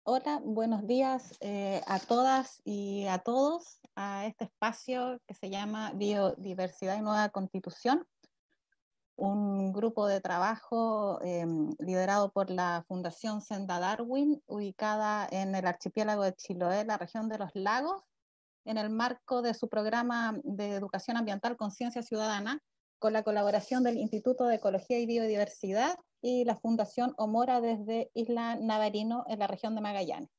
Hola, buenos días a todas y a todos a este espacio que se llama Biodiversidad y Nueva Constitución, un grupo de trabajo liderado por la Fundación Senda Darwin, ubicada en el archipiélago de Chiloé, la región de los lagos, en el marco de su programa de educación ambiental Conciencia Ciudadana, con la colaboración del Instituto de Ecología y Biodiversidad y la Fundación Omora desde Isla Navarino, en la región de Magallanes.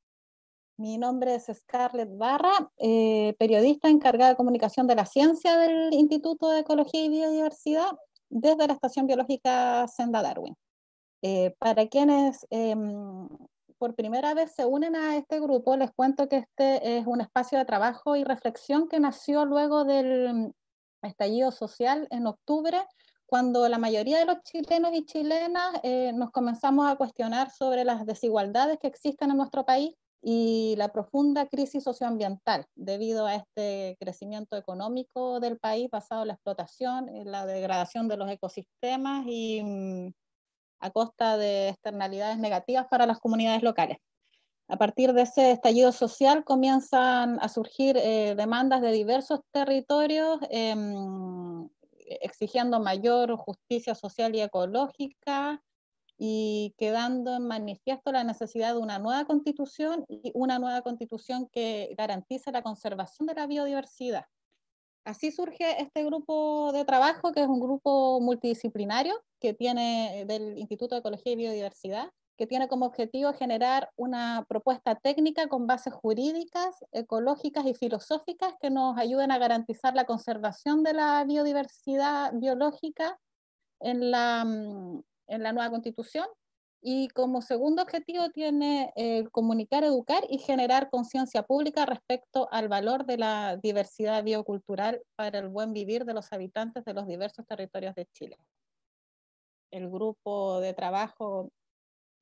Mi nombre es Scarlett Barra, periodista encargada de comunicación de la ciencia del Instituto de Ecología y Biodiversidad desde la Estación Biológica Senda Darwin. Para quienes por primera vez se unen a este grupo, les cuento que este es un espacio de trabajo y reflexión que nació luego del estallido social en octubre, cuando la mayoría de los chilenos y chilenas nos comenzamos a cuestionar sobre las desigualdades que existen en nuestro país y la profunda crisis socioambiental debido a este crecimiento económico del país basado en la explotación, en la degradación de los ecosistemas y a costa de externalidades negativas para las comunidades locales. A partir de ese estallido social comienzan a surgir demandas de diversos territorios exigiendo mayor justicia social y ecológica, y quedando en manifiesto la necesidad de una nueva constitución, y una nueva constitución que garantice la conservación de la biodiversidad. Así surge este grupo de trabajo, que es un grupo multidisciplinario que tiene del Instituto de Ecología y Biodiversidad, que tiene como objetivo generar una propuesta técnica con bases jurídicas, ecológicas y filosóficas que nos ayuden a garantizar la conservación de la biodiversidad biológica en la nueva constitución. Y como segundo objetivo tiene comunicar, educar y generar conciencia pública respecto al valor de la diversidad biocultural para el buen vivir de los habitantes de los diversos territorios de Chile. El grupo de trabajo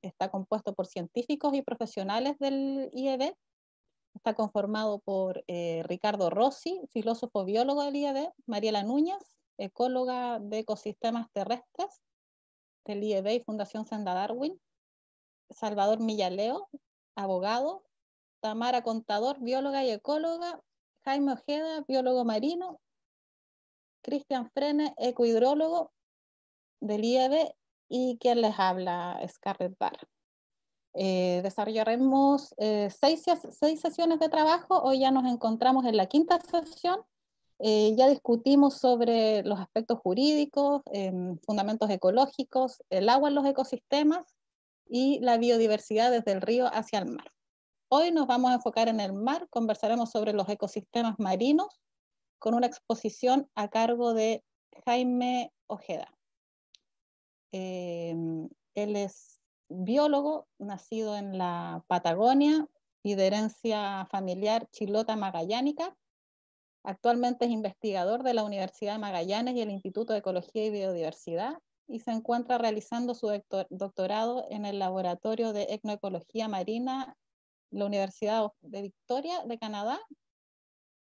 está compuesto por científicos y profesionales del IEB. Está conformado por Ricardo Rossi, filósofo biólogo del IEB, Mariela Núñez, ecóloga de ecosistemas terrestres del IEB y Fundación Senda Darwin, Salvador Millaleo, abogado, Tamara Contador, bióloga y ecóloga, Jaime Ojeda, biólogo marino, Cristian Frene, ecohidrólogo del IEB, y quien les habla, Scarlett Barra. Desarrollaremos seis sesiones de trabajo. Hoy ya nos encontramos en la quinta sesión. Ya discutimos sobre los aspectos jurídicos, fundamentos ecológicos, el agua en los ecosistemas y la biodiversidad desde el río hacia el mar. Hoy nos vamos a enfocar en el mar, conversaremos sobre los ecosistemas marinos con una exposición a cargo de Jaime Ojeda. Él es biólogo, nacido en la Patagonia y de herencia familiar chilota magallánica. Actualmente es investigador de la Universidad de Magallanes y el Instituto de Ecología y Biodiversidad, y se encuentra realizando su doctorado en el Laboratorio de Etnoecología Marina, la Universidad de Victoria de Canadá.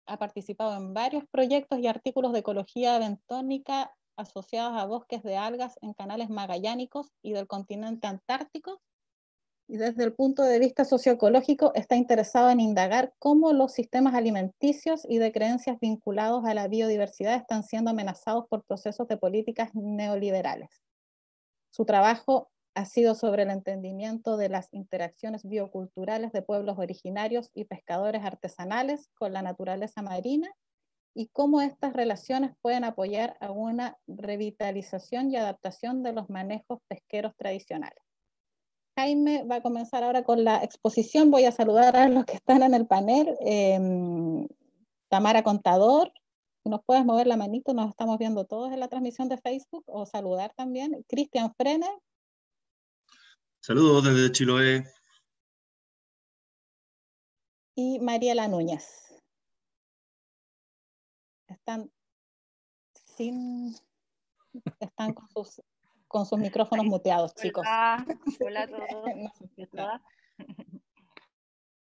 Ha participado en varios proyectos y artículos de ecología bentónica asociados a bosques de algas en canales magallánicos y del continente antártico, y desde el punto de vista socioecológico está interesado en indagar cómo los sistemas alimenticios y de creencias vinculados a la biodiversidad están siendo amenazados por procesos de políticas neoliberales. Su trabajo ha sido sobre el entendimiento de las interacciones bioculturales de pueblos originarios y pescadores artesanales con la naturaleza marina, y cómo estas relaciones pueden apoyar a una revitalización y adaptación de los manejos pesqueros tradicionales. Jaime va a comenzar ahora con la exposición. Voy a saludar a los que están en el panel. Tamara Contador, si nos puedes mover la manito, nos estamos viendo todos en la transmisión de Facebook, o saludar también. Cristian Frene. Saludos desde Chiloé. Y Mariela Núñez. Están con sus micrófonos muteados, chicos. Hola a todos. No.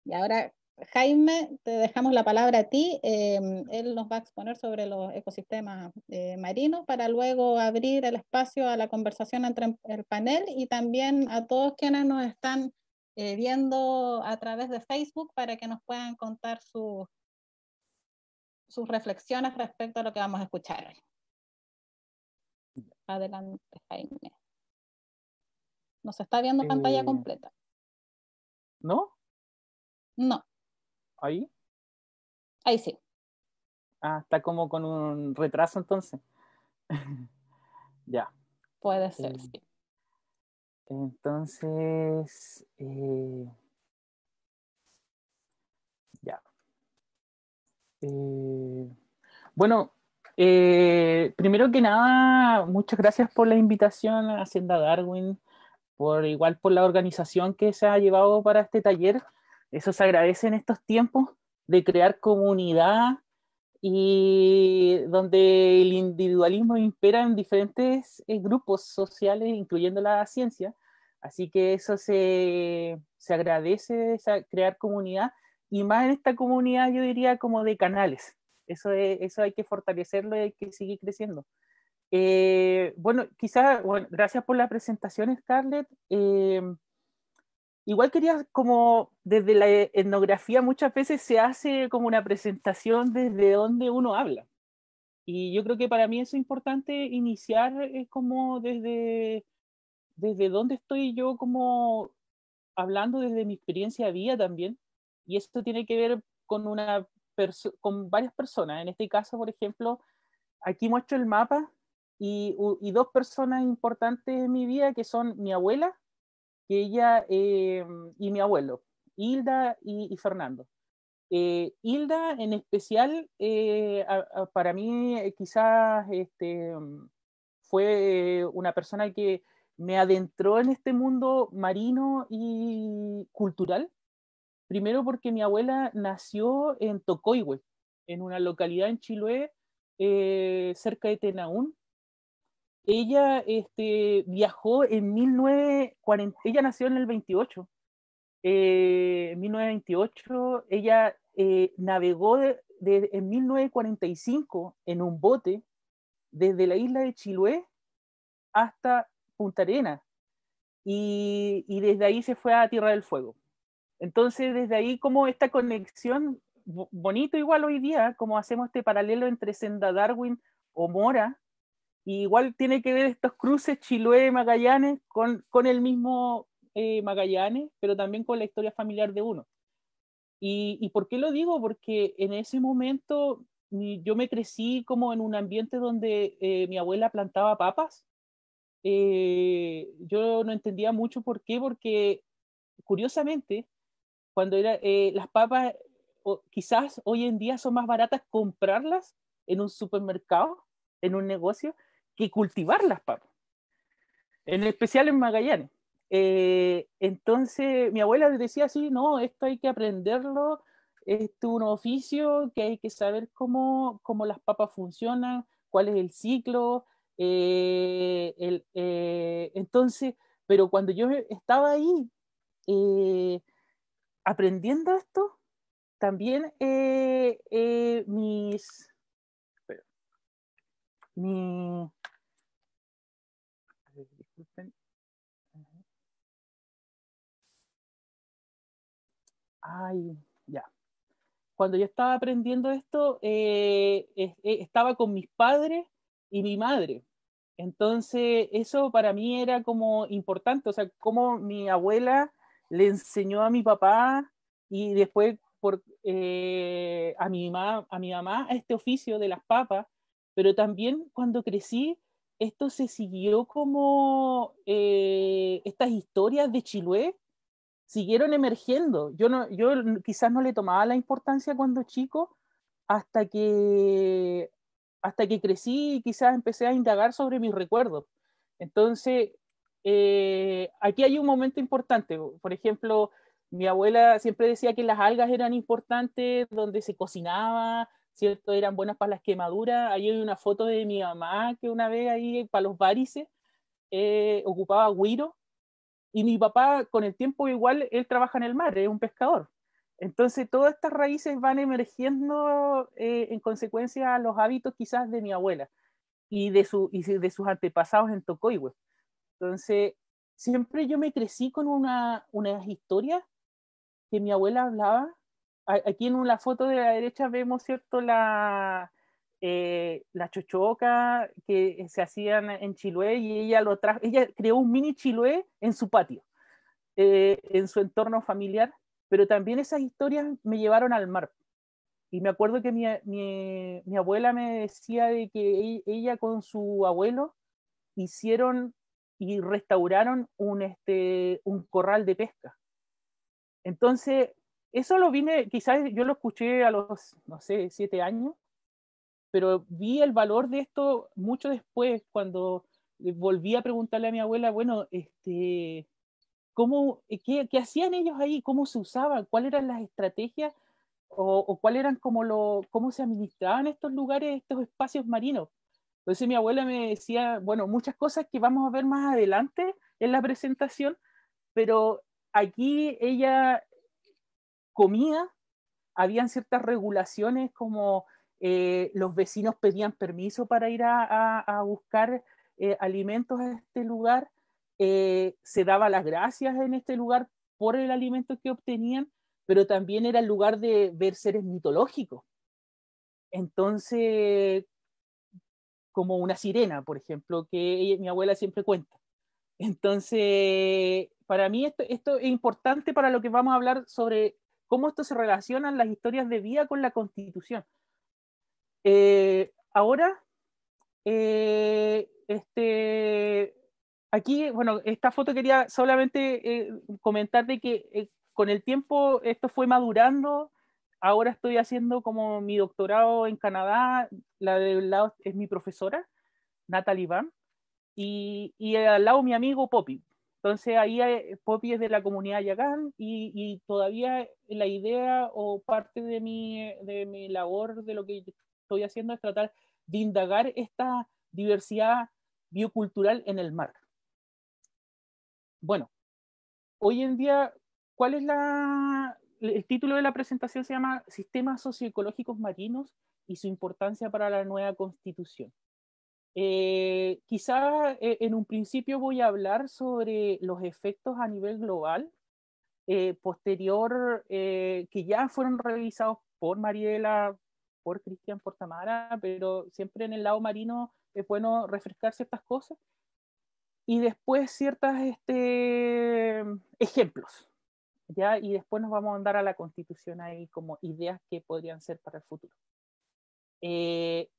Y ahora, Jaime, te dejamos la palabra a ti. Él nos va a exponer sobre los ecosistemas marinos, para luego abrir el espacio a la conversación entre el panel y también a todos quienes nos están viendo a través de Facebook para que nos puedan contar sus reflexiones respecto a lo que vamos a escuchar hoy. Adelante, Jaime. ¿No se está viendo pantalla completa? ¿No? No. ¿Ahí? Ahí sí. Ah, está como con un retraso entonces. Ya. Puede ser, sí. Entonces, ya. Bueno, primero que nada, muchas gracias por la invitación a Hacienda Darwin, igual por la organización que se ha llevado para este taller. Eso se agradece en estos tiempos de crear comunidad y donde el individualismo impera en diferentes grupos sociales, incluyendo la ciencia. Así que eso se agradece, crear comunidad, y más en esta comunidad yo diría como de canales. Eso hay que fortalecerlo y hay que seguir creciendo. Bueno, quizás, bueno, gracias por la presentación, Scarlett. Igual quería, como desde la etnografía muchas veces se hace como una presentación desde donde uno habla. Y yo creo que para mí eso es importante iniciar como desde dónde estoy yo como hablando desde mi experiencia de vida también. Y esto tiene que ver con, con varias personas. En este caso, por ejemplo, aquí muestro el mapa y dos personas importantes en mi vida que son mi abuela, que ella y mi abuelo, Hilda y Fernando. Hilda en especial, para mí quizás fue una persona que me adentró en este mundo marino y cultural. Primero porque mi abuela nació en Tocoihue, en una localidad en Chiloé, cerca de Tenaún. Ella viajó en 1940, ella nació en el 28. En 1928, ella navegó en 1945 en un bote desde la isla de Chiloé hasta Punta Arenas, y desde ahí se fue a Tierra del Fuego. Entonces, desde ahí, como esta conexión, bonito igual hoy día, como hacemos este paralelo entre Senda Darwin o Mora, y igual tiene que ver estos cruces Chiloé-Magallanes con el mismo Magallanes, pero también con la historia familiar de uno. ¿Y por qué lo digo? Porque en ese momento yo me crecí como en un ambiente donde mi abuela plantaba papas. Yo no entendía mucho por qué, porque curiosamente, cuando las papas, quizás hoy en día son más baratas comprarlas en un supermercado, en un negocio, que cultivar las papas, en especial en Magallanes. Entonces mi abuela decía así: no, esto hay que aprenderlo, es un oficio que hay que saber cómo las papas funcionan, cuál es el ciclo. Entonces, pero cuando yo estaba ahí aprendiendo esto, también mi, disculpen. Ay, ya. Cuando yo estaba aprendiendo esto, estaba con mis padres y mi madre. Entonces, eso para mí era como importante, o sea, como mi abuela le enseñó a mi papá y después a mi mamá este oficio de las papas, pero también cuando crecí, esto se siguió como estas historias de Chiloé siguieron emergiendo. Yo quizás no le tomaba la importancia cuando chico, hasta que, hasta que crecí y quizás empecé a indagar sobre mis recuerdos. Entonces, aquí hay un momento importante. Por ejemplo, mi abuela siempre decía que las algas eran importantes, donde se cocinaba, ¿cierto? Eran buenas para las quemaduras. Ahí hay una foto de mi mamá que una vez ahí para los varices ocupaba güiro, y mi papá, con el tiempo, igual, él trabaja en el mar, es un pescador. Entonces, todas estas raíces van emergiendo en consecuencia a los hábitos quizás de mi abuela y de sus antepasados en Tocoihue. Entonces, siempre yo me crecí con unas historias que mi abuela hablaba. Aquí en la foto de la derecha vemos, ¿cierto?, la chochoca que se hacían en Chiloé, y ella creó un mini Chiloé en su patio, en su entorno familiar, pero también esas historias me llevaron al mar. Y me acuerdo que mi abuela me decía de que ella con su abuelo hicieron y restauraron un corral de pesca. Entonces, eso quizás yo lo escuché a los, no sé, 7 años, pero vi el valor de esto mucho después, cuando volví a preguntarle a mi abuela, bueno, qué hacían ellos ahí, cómo se usaban, cuáles eran las estrategias, o cuáles eran cómo se administraban estos lugares, estos espacios marinos. Entonces mi abuela me decía, bueno, muchas cosas que vamos a ver más adelante en la presentación, pero aquí ella comía, habían ciertas regulaciones como los vecinos pedían permiso para ir a buscar alimentos a este lugar, se daba las gracias en este lugar por el alimento que obtenían, pero también era el lugar de ver seres mitológicos. Entonces, como una sirena, por ejemplo, que mi abuela siempre cuenta. Entonces, para mí esto es importante para lo que vamos a hablar sobre cómo esto se relacionan las historias de vida con la Constitución. Ahora, aquí, bueno, esta foto quería solamente comentar de que con el tiempo esto fue madurando. Ahora estoy haciendo como mi doctorado en Canadá, la del lado es mi profesora, Natalie Van, y al lado mi amigo Poppy. Entonces ahí Poppy es de la comunidad Yagán, y todavía la idea o parte de mi labor, de lo que estoy haciendo, es tratar de indagar esta diversidad biocultural en el mar. Bueno, hoy en día, ¿cuál es el título de la presentación? Se llama Sistemas Socioecológicos Marinos y su importancia para la nueva Constitución. Quizás en un principio voy a hablar sobre los efectos a nivel global, posterior, que ya fueron revisados por Mariela, por Cristian, por Tamara, pero siempre en el lado marino es bueno refrescar ciertas cosas, y después ciertos ejemplos, ¿ya? Y después nos vamos a andar a la Constitución ahí como ideas que podrían ser para el futuro.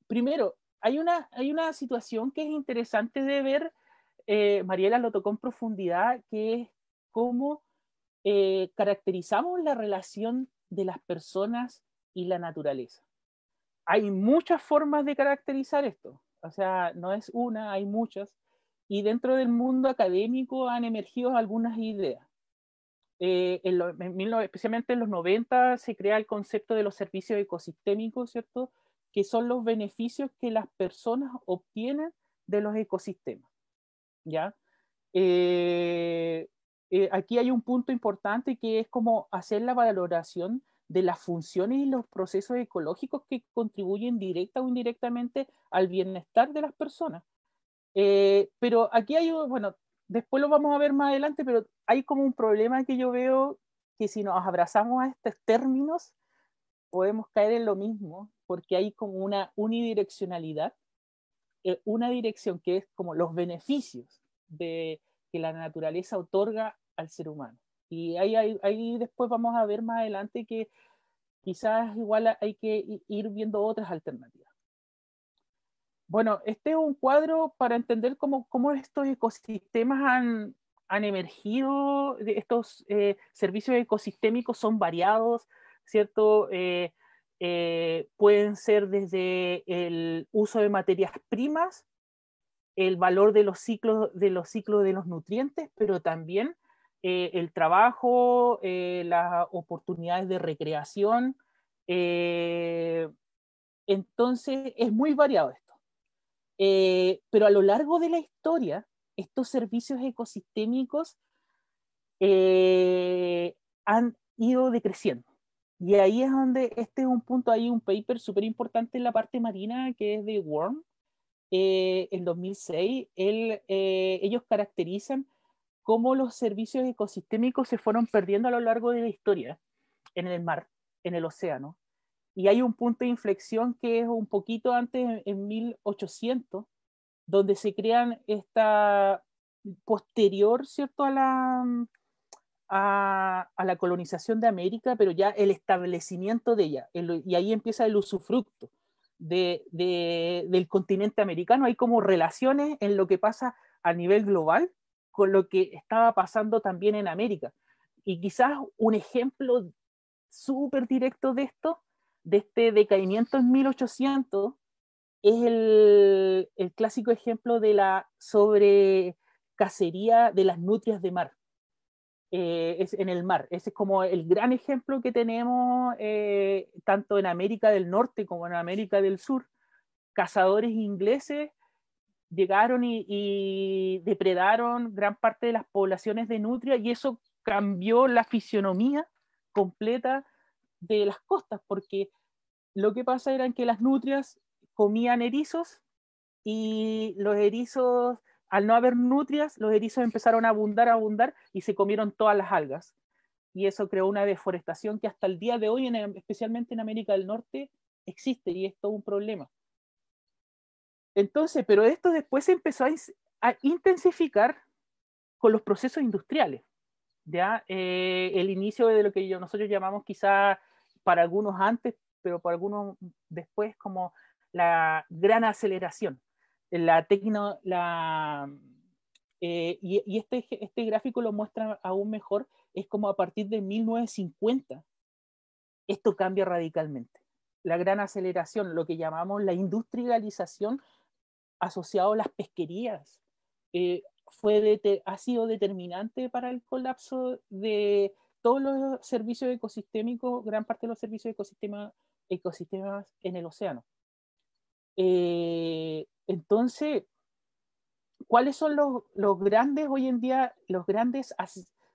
Primero, hay una situación que es interesante de ver, Mariela lo tocó en profundidad, que es cómo caracterizamos la relación de las personas y la naturaleza. Hay muchas formas de caracterizar esto, o sea, no es una, hay muchas, y dentro del mundo académico han emergido algunas ideas. Especialmente en los 90 se crea el concepto de los servicios ecosistémicos, ¿cierto?, que son los beneficios que las personas obtienen de los ecosistemas, ¿ya? Aquí hay un punto importante, que es como hacer la valoración de las funciones y los procesos ecológicos que contribuyen directa o indirectamente al bienestar de las personas. Pero aquí bueno, después lo vamos a ver más adelante, pero hay como un problema que yo veo, que si nos abrazamos a estos términos, podemos caer en lo mismo, porque hay como una unidireccionalidad, una dirección que es como los beneficios que la naturaleza otorga al ser humano. Y ahí después vamos a ver más adelante que quizás igual hay que ir viendo otras alternativas. Bueno, este es un cuadro para entender cómo estos ecosistemas han emergido. Estos servicios ecosistémicos son variados, ¿cierto? Pueden ser desde el uso de materias primas, el valor de los ciclos de los nutrientes, pero también el trabajo, las oportunidades de recreación. Entonces, es muy variado esto. Pero a lo largo de la historia, estos servicios ecosistémicos han ido decreciendo. Y ahí es donde este es un punto, hay un paper súper importante en la parte marina, que es de Worm, en 2006. Ellos caracterizan cómo los servicios ecosistémicos se fueron perdiendo a lo largo de la historia en el mar, en el océano. Y hay un punto de inflexión que es un poquito antes, en 1800, donde se crean esta posterior, ¿cierto?, a la colonización de América, pero ya el establecimiento de ella, y ahí empieza el usufructo del continente americano. Hay como relaciones en lo que pasa a nivel global con lo que estaba pasando también en América. Y quizás un ejemplo súper directo de esto, de este decaimiento en 1800, es el clásico ejemplo de la sobrecacería de las nutrias de mar. Es en el mar. Ese es como el gran ejemplo que tenemos, tanto en América del Norte como en América del Sur. Cazadores ingleses llegaron y depredaron gran parte de las poblaciones de nutria, y eso cambió la fisionomía completa de las costas, porque lo que pasa era que las nutrias comían erizos, y los erizos, al no haber nutrias, los erizos empezaron a abundar, y se comieron todas las algas. Y eso creó una deforestación que hasta el día de hoy, especialmente en América del Norte, existe, y es todo un problema. Entonces, pero esto después se empezó a intensificar con los procesos industriales. ¿Ya? El inicio de lo que nosotros llamamos, quizá para algunos antes, pero para algunos después, como la gran aceleración. Y este gráfico lo muestra aún mejor. Es como a partir de 1950 esto cambia radicalmente. La gran aceleración, lo que llamamos la industrialización asociado a las pesquerías, ha sido determinante para el colapso de todos los servicios ecosistémicos, gran parte de los servicios ecosistemas en el océano. Entonces, ¿cuáles son los grandes hoy en día, los grandes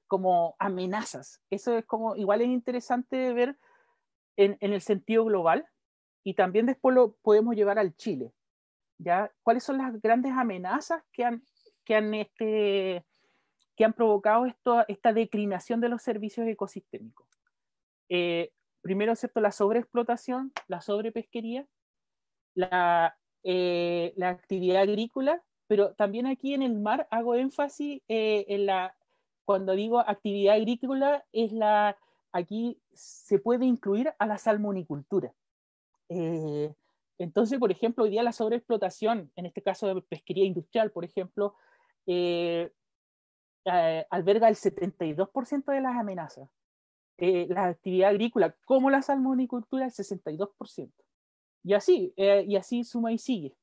como amenazas? Eso es como, igual es interesante ver en el sentido global, y también después lo podemos llevar al Chile. ¿Ya? ¿Cuáles son las grandes amenazas que han provocado esta declinación de los servicios ecosistémicos? Primero, ¿cierto?, la sobreexplotación, la sobrepesquería, la actividad agrícola, pero también aquí en el mar hago énfasis cuando digo actividad agrícola, aquí se puede incluir a la salmonicultura. Entonces, por ejemplo, hoy día la sobreexplotación, en este caso de pesquería industrial, por ejemplo, alberga el 72% de las amenazas. La actividad agrícola, como la salmonicultura, el 62%. Y así suma y sigue.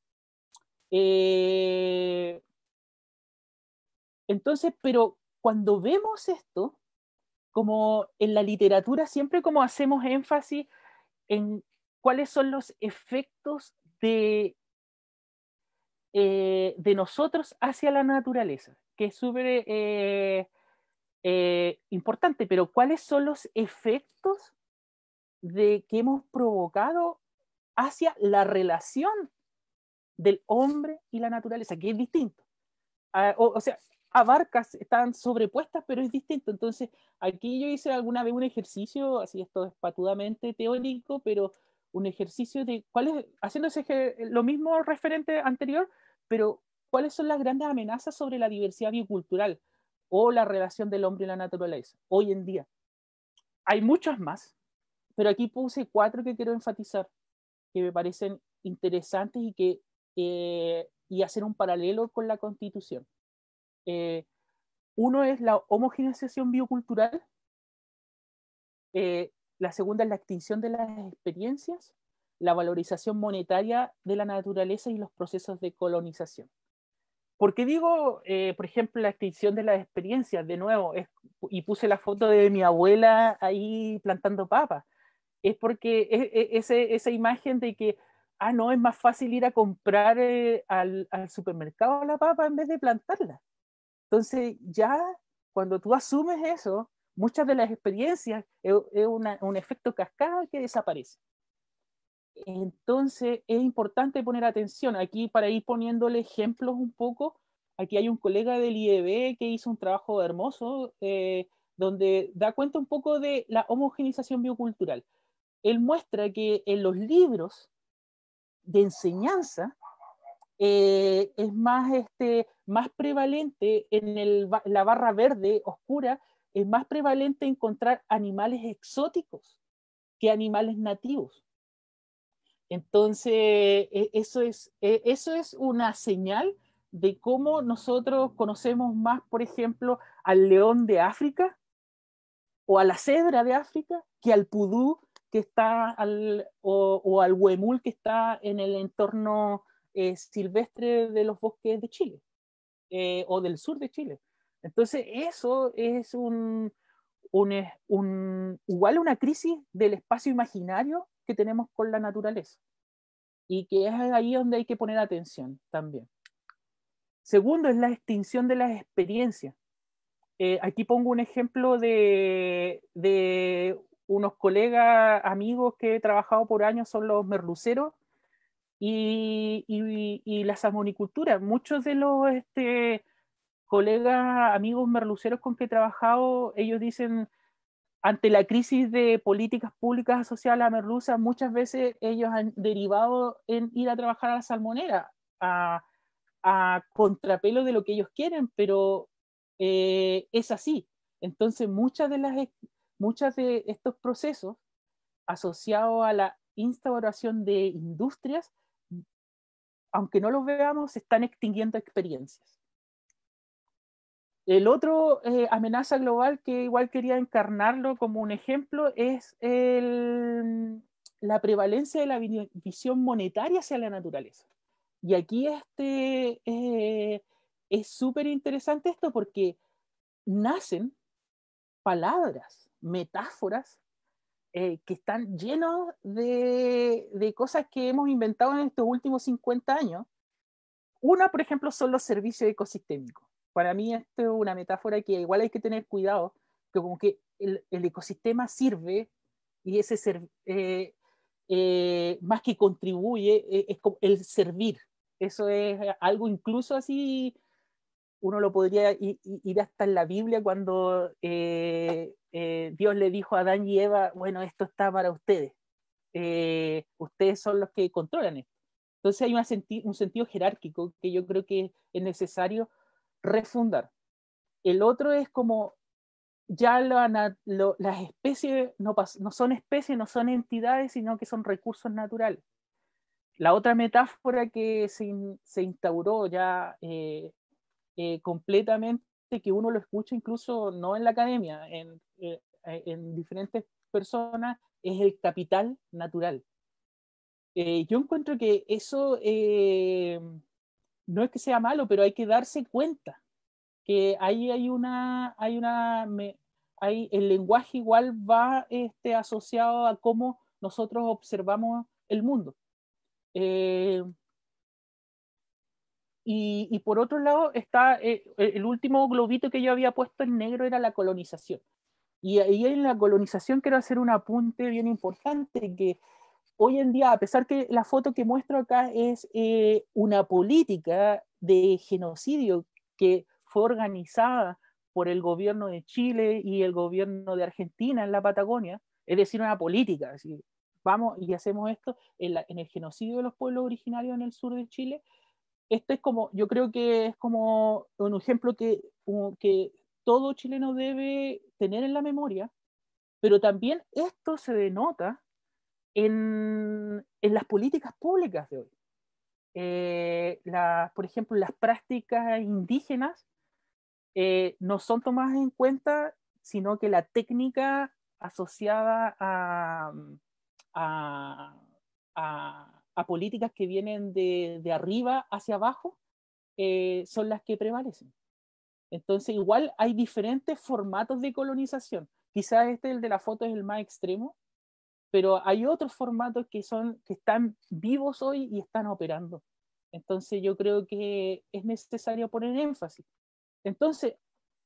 Entonces, pero cuando vemos esto, como en la literatura, siempre como hacemos énfasis en cuáles son los efectos de nosotros hacia la naturaleza, que es súper importante, pero cuáles son los efectos que hemos provocado hacia la relación del hombre y la naturaleza, que es distinto. O sea, están sobrepuestas, pero es distinto. Entonces, aquí yo hice alguna vez un ejercicio, así esto es patudamente teórico, pero un ejercicio de haciéndose lo mismo referente anterior, pero cuáles son las grandes amenazas sobre la diversidad biocultural o la relación del hombre y la naturaleza hoy en día. Hay muchas más, pero aquí puse 4 que quiero enfatizar, que me parecen interesantes y hacer un paralelo con la Constitución. Uno es la homogeneización biocultural, la segunda es la extinción de las experiencias, la valorización monetaria de la naturaleza y los procesos de colonización. ¿Por qué digo, por ejemplo, la extinción de las experiencias? De nuevo, y puse la foto de mi abuela ahí plantando papas. Es porque esa imagen de que, no, es más fácil ir a comprar al supermercado la papa en vez de plantarla. Entonces, ya cuando tú asumes eso, muchas de las experiencias es un efecto cascada que desaparece. Entonces, es importante poner atención aquí para ir poniéndole ejemplos un poco aquí hay un colega del IEB que hizo un trabajo hermoso donde da cuenta un poco de la homogeneización biocultural. Él muestra que en los libros de enseñanza es más prevalente la barra verde oscura, es más prevalente encontrar animales exóticos que animales nativos. Entonces, eso es una señal de cómo nosotros conocemos más, por ejemplo, al león de África o a la cebra de África que al pudú que está o al huemul que está en el entorno silvestre de los bosques de Chile o del sur de Chile. Entonces, eso es igual una crisis del espacio imaginario que tenemos con la naturaleza y que es ahí donde hay que poner atención también. Segundo es la extinción de las experiencias. Aquí pongo un ejemplo de unos colegas, amigos que he trabajado por años, son los merluceros y la salmonicultura. Muchos de los colegas, amigos merluceros con que he trabajado, ellos dicen, ante la crisis de políticas públicas asociadas a la merluza, muchas veces ellos han derivado en ir a trabajar a la salmonera, a contrapelo de lo que ellos quieren, pero es así. Entonces, muchas de estos procesos asociados a la instauración de industrias, aunque no los veamos, se están extinguiendo experiencias. El otro amenaza global que igual quería encarnarlo como un ejemplo es la prevalencia de la visión monetaria hacia la naturaleza. Y aquí es súper interesante esto porque nacen palabras, metáforas que están llenos de cosas que hemos inventado en estos últimos 50 años. Una, por ejemplo, son los servicios ecosistémicos. Para mí esto es una metáfora que igual hay que tener cuidado, que como que el ecosistema sirve y ese más que contribuye, es como el servir. Eso es algo incluso así, uno lo podría ir hasta en la Biblia cuando Dios le dijo a Adán y Eva, bueno, esto está para ustedes. Ustedes son los que controlan esto. Entonces hay un sentido jerárquico que yo creo que es necesario refundar. El otro es como ya las especies no son especies, no son entidades, sino que son recursos naturales. La otra metáfora que se instauró ya completamente, que uno lo escucha incluso no en la academia, en diferentes personas, es el capital natural. Yo encuentro que eso no es que sea malo, pero hay que darse cuenta que ahí el lenguaje igual va asociado a cómo nosotros observamos el mundo. Y por otro lado está el último globito que yo había puesto en negro era la colonización. Y ahí en la colonización quiero hacer un apunte bien importante, que hoy en día, a pesar que la foto que muestro acá es una política de genocidio que fue organizada por el gobierno de Chile y el gobierno de Argentina en la Patagonia, es decir, una política, es decir, vamos y hacemos esto en el genocidio de los pueblos originarios en el sur de Chile. Este es como, yo creo que es como un ejemplo que todo chileno debe tener en la memoria, pero también esto se denota en las políticas públicas de hoy. Por ejemplo, las prácticas indígenas no son tomadas en cuenta, sino que la técnica asociada a, a políticas que vienen de arriba hacia abajo son las que prevalecen. Entonces, igual hay diferentes formatos de colonización. Quizás el de la foto es el más extremo, pero hay otros formatos que están vivos hoy y están operando. Entonces yo creo que es necesario poner énfasis. Entonces,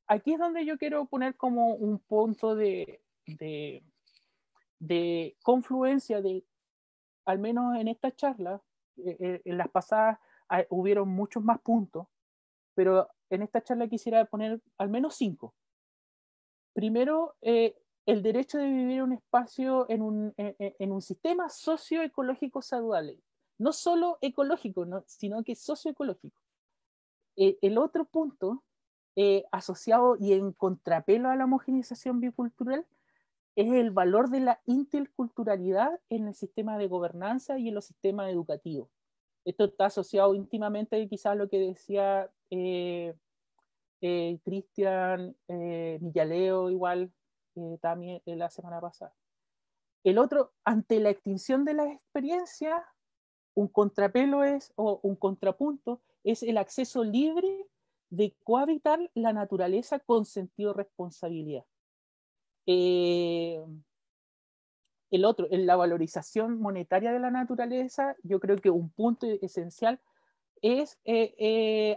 aquí es donde yo quiero poner como un punto de confluencia, al menos en esta charla, en las pasadas hubieron muchos más puntos, pero en esta charla quisiera poner al menos 5. Primero, el derecho de vivir en un espacio, en un sistema socioecológico saludable. No solo ecológico, ¿no? Sino que socioecológico. El otro punto, asociado y en contrapelo a la homogeneización bicultural, es el valor de la interculturalidad en el sistema de gobernanza y en los sistemas educativos. Esto está asociado íntimamente quizás a lo que decía Cristian Millaleo, igual también la semana pasada. El otro, ante la extinción de la experiencia, un contrapelo es, o un contrapunto, es el acceso libre de cohabitar la naturaleza con sentido de responsabilidad. El otro, en la valorización monetaria de la naturaleza, yo creo que un punto esencial es el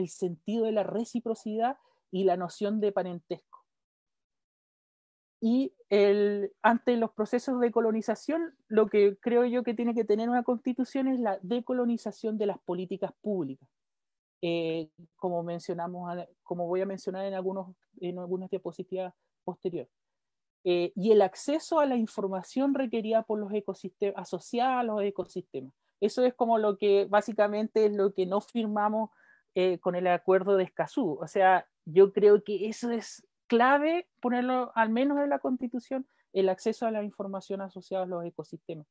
sentido de la reciprocidad y la noción de parentesco. Y ante los procesos de colonización, lo que creo yo que tiene que tener una constitución es la decolonización de las políticas públicas. Como voy a mencionar en algunas diapositivas posteriores. Y el acceso a la información requerida por los ecosistemas, asociada a los ecosistemas. Eso es como lo que básicamente es lo que no firmamos con el acuerdo de Escazú. O sea, yo creo que eso es clave ponerlo al menos en la Constitución, el acceso a la información asociada a los ecosistemas.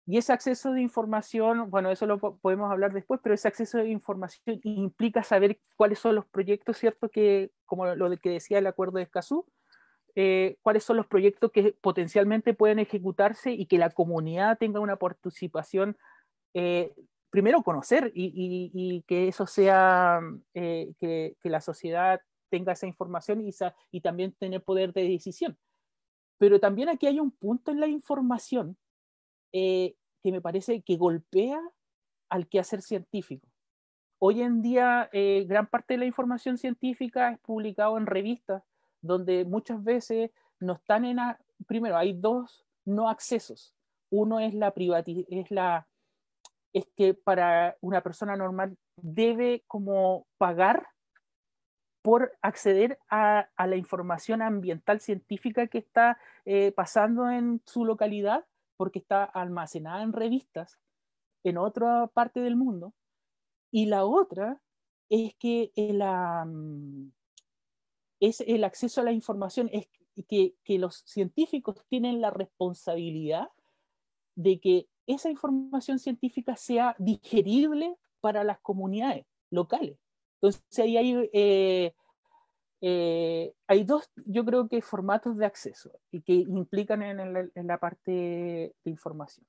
Y ese acceso de información, bueno, eso lo podemos hablar después, pero ese acceso de información implica saber cuáles son los proyectos, ¿cierto? Que, como lo que decía el acuerdo de Escazú, cuáles son los proyectos que potencialmente pueden ejecutarse y que la comunidad tenga una participación, primero conocer y que eso sea, que la sociedad tenga esa información y también tener poder de decisión. Pero también aquí hay un punto en la información que me parece que golpea al quehacer científico. Hoy en día, gran parte de la información científica es publicada en revistas, donde muchas veces no están primero, hay dos no accesos. Uno es es que para una persona normal debe como pagar por acceder a la información ambiental científica que está pasando en su localidad, porque está almacenada en revistas en otra parte del mundo. Y la otra es que es el acceso a la información, es que los científicos tienen la responsabilidad de que esa información científica sea digerible para las comunidades locales. Entonces ahí hay dos, yo creo que formatos de acceso y que implican en la parte de información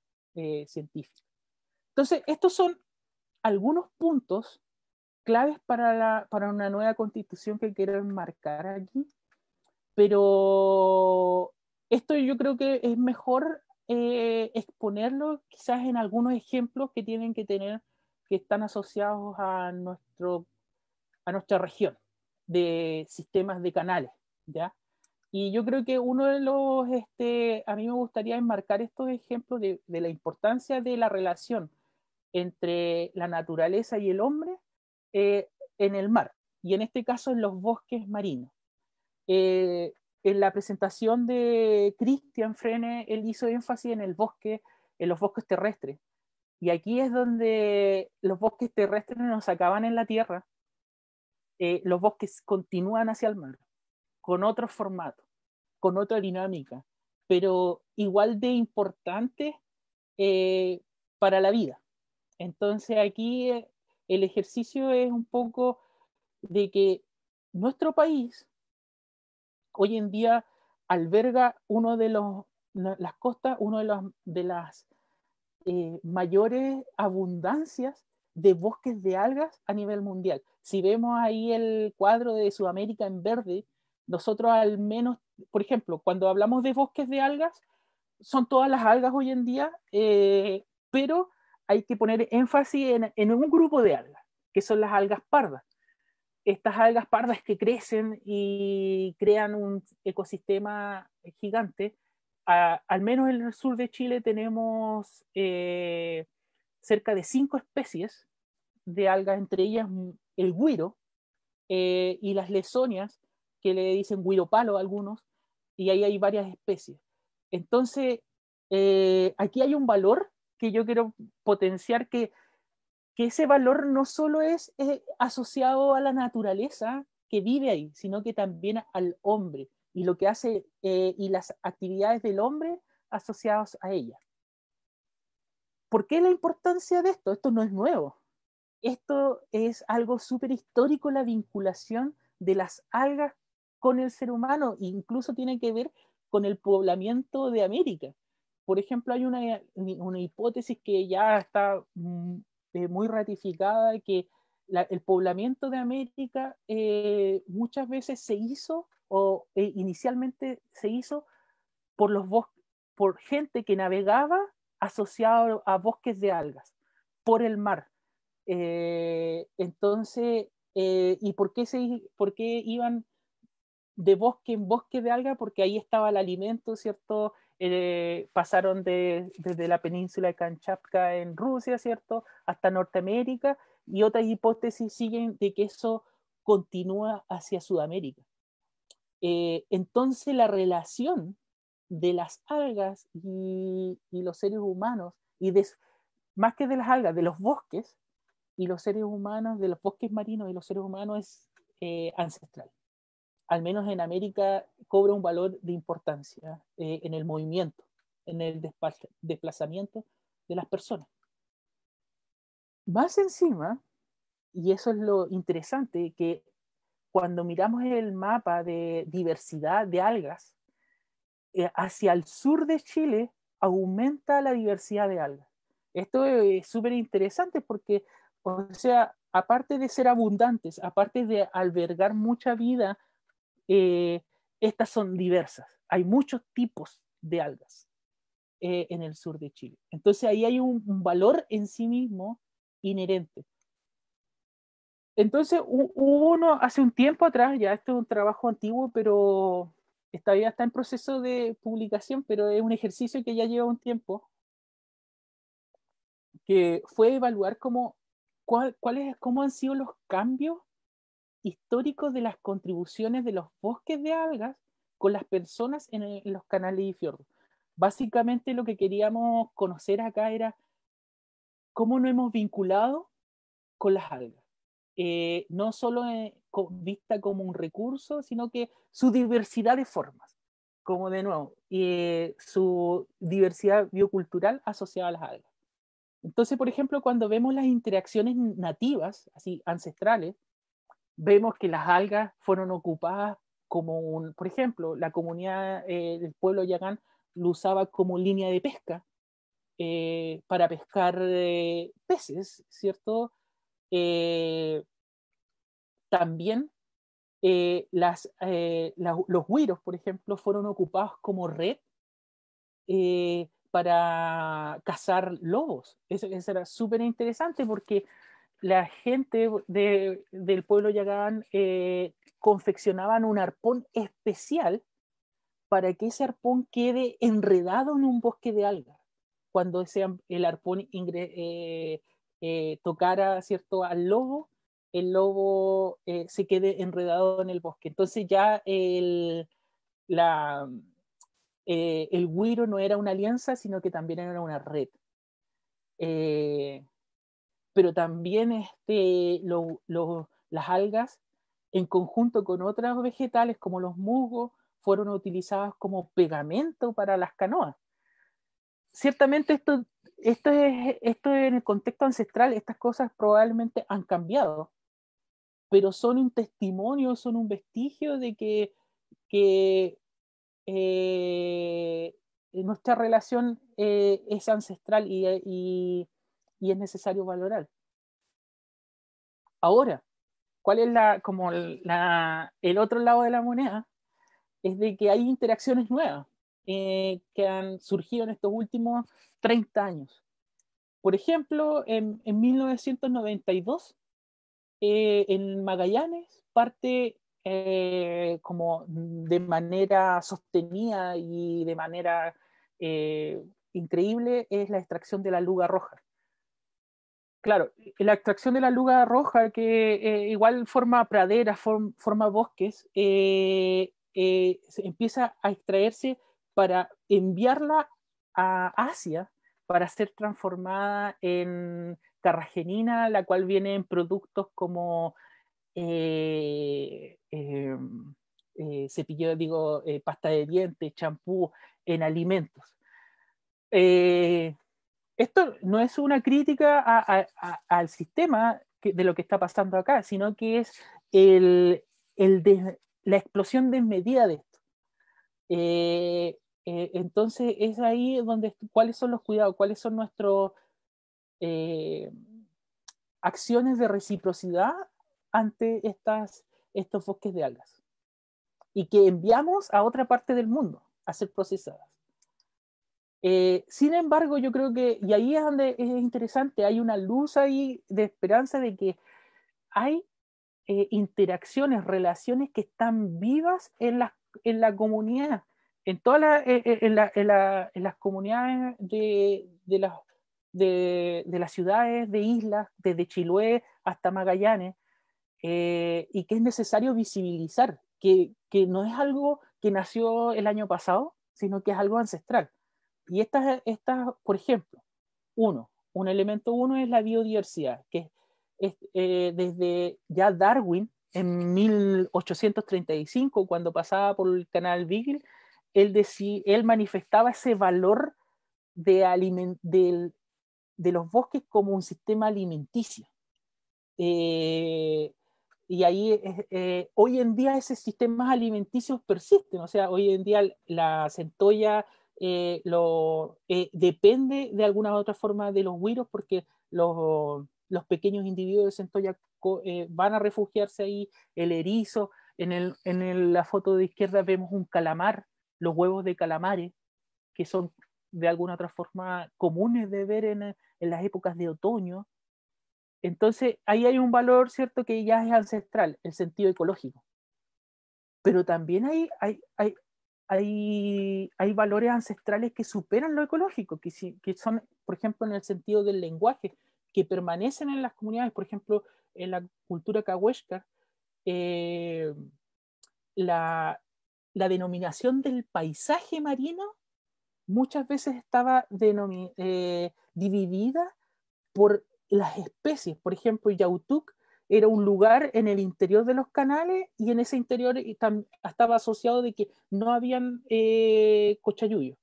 científica. Entonces, estos son algunos puntos claves para una nueva constitución que quiero enmarcar aquí, pero esto yo creo que es mejor exponerlo quizás en algunos ejemplos que tienen que tener, que están asociados a nuestra región de sistemas de canales, ¿ya? Y yo creo que uno de a mí me gustaría enmarcar estos ejemplos de la importancia de la relación entre la naturaleza y el hombre en el mar, y en este caso en los bosques marinos. En la presentación de Christian Frene, él hizo énfasis en los bosques terrestres, y aquí es donde los bosques terrestres no se acaban en la tierra, los bosques continúan hacia el mar, con otro formato, con otra dinámica, pero igual de importante para la vida. Entonces aquí el ejercicio es un poco de que nuestro país hoy en día alberga las costas, de las mayores abundancias de bosques de algas a nivel mundial. Si vemos ahí el cuadro de Sudamérica en verde, nosotros al menos, por ejemplo, cuando hablamos de bosques de algas, son todas las algas hoy en día, pero hay que poner énfasis en un grupo de algas, que son las algas pardas. Estas algas pardas que crecen y crean un ecosistema gigante. Al menos en el sur de Chile tenemos cerca de 5 especies de algas, entre ellas el güiro y las lesonias, que le dicen güiropalo a algunos, y ahí hay varias especies. Entonces, aquí hay un valor que yo quiero potenciar, que ese valor no solo es asociado a la naturaleza que vive ahí, sino que también al hombre y lo que hace y las actividades del hombre asociadas a ella. ¿Por qué la importancia de esto? Esto no es nuevo. Esto es algo súper histórico, la vinculación de las algas con el ser humano, e incluso tiene que ver con el poblamiento de América. Por ejemplo, hay una hipótesis que ya está muy ratificada, que el poblamiento de América muchas veces se hizo, o inicialmente se hizo por por gente que navegaba asociado a bosques de algas, por el mar. Entonces, ¿y por qué iban de bosque en bosque de algas? Porque ahí estaba el alimento, ¿cierto? Pasaron desde la península de Kamchatka en Rusia, ¿cierto? Hasta Norteamérica, y otras hipótesis siguen de que eso continúa hacia Sudamérica. Entonces, la relación de las algas y los seres humanos, más que de las algas, de los bosques y los seres humanos, de los bosques marinos y los seres humanos, es ancestral. Al menos en América cobra un valor de importancia en el movimiento, en el desplazamiento de las personas. Más encima, y eso es lo interesante, que cuando miramos el mapa de diversidad de algas, hacia el sur de Chile aumenta la diversidad de algas. Esto es súper interesante porque, o sea, aparte de ser abundantes, aparte de albergar mucha vida, estas son diversas. Hay muchos tipos de algas en el sur de Chile. Entonces ahí hay un valor en sí mismo inherente. Entonces hubo uno hace un tiempo atrás, ya esto es un trabajo antiguo, pero todavía está en proceso de publicación, pero es un ejercicio que ya lleva un tiempo, que fue evaluar cómo han sido los cambios históricos de las contribuciones de los bosques de algas con las personas en los canales y fiordos. Básicamente lo que queríamos conocer acá era cómo nos hemos vinculado con las algas. No solo vista como un recurso, sino que su diversidad de formas, como de nuevo, su diversidad biocultural asociada a las algas. Entonces, por ejemplo, cuando vemos las interacciones nativas, así ancestrales, vemos que las algas fueron ocupadas como por ejemplo, la comunidad del pueblo Yagán lo usaba como línea de pesca para pescar peces, ¿cierto? También los güiros, por ejemplo, fueron ocupados como red para cazar lobos. Eso era súper interesante porque la gente del pueblo Yagán confeccionaban un arpón especial para que ese arpón quede enredado en un bosque de algas. Cuando el arpón tocara, ¿cierto?, al lobo, el lobo se quede enredado en el bosque. Entonces ya el güiro no era una alianza, sino que también era una red. Pero también las algas, en conjunto con otros vegetales como los musgos, fueron utilizadas como pegamento para las canoas. Ciertamente esto en el contexto ancestral, estas cosas probablemente han cambiado, pero son un testimonio, son un vestigio de que nuestra relación es ancestral y es necesario valorar. Ahora, ¿cuál es el otro lado de la moneda? Es de que hay interacciones nuevas que han surgido en estos últimos 30 años. Por ejemplo, en 1992, en Magallanes, parte como de manera sostenida y de manera increíble es la extracción de la luga roja. claro, la extracción de la luga roja, que igual forma praderas, forma bosques, se empieza a extraerse para enviarla a Asia para ser transformada en carragenina, la cual viene en productos como cepillo, digo, pasta de dientes, champú, en alimentos. Esto no es una crítica al sistema de lo que está pasando acá, sino que es la explosión desmedida de esto. Entonces es ahí donde, cuáles son los cuidados, cuáles son nuestras acciones de reciprocidad ante estos bosques de algas y que enviamos a otra parte del mundo a ser procesadas. Sin embargo, yo creo que, y ahí es donde es interesante, hay una luz ahí de esperanza de que hay interacciones, relaciones que están vivas en la comunidad, en las comunidades de las ciudades, de islas, desde Chiloé hasta Magallanes, y que es necesario visibilizar, que no es algo que nació el año pasado, sino que es algo ancestral. Y por ejemplo, un elemento uno es la biodiversidad, que es desde ya Darwin, en 1835, cuando pasaba por el canal Beagle, él manifestaba ese valor de los bosques como un sistema alimenticio. Y ahí hoy en día esos sistemas alimenticios persisten, o sea, hoy en día la centolla depende de alguna u otra forma de los güiros, porque los pequeños individuos de centolla van a refugiarse ahí, el erizo, la foto de izquierda vemos un calamar, los huevos de calamares, que son de alguna otra forma comunes de ver en las épocas de otoño. Entonces, ahí hay un valor, ¿cierto?, que ya es ancestral, el sentido ecológico. Pero también hay valores ancestrales que superan lo ecológico, que son, por ejemplo, en el sentido del lenguaje, que permanecen en las comunidades. Por ejemplo, en la cultura cahuéscar, la denominación del paisaje marino muchas veces estaba dividida por las especies. Por ejemplo, Yautuk era un lugar en el interior de los canales, y en ese interior estaba asociado de que no habían cochayuyos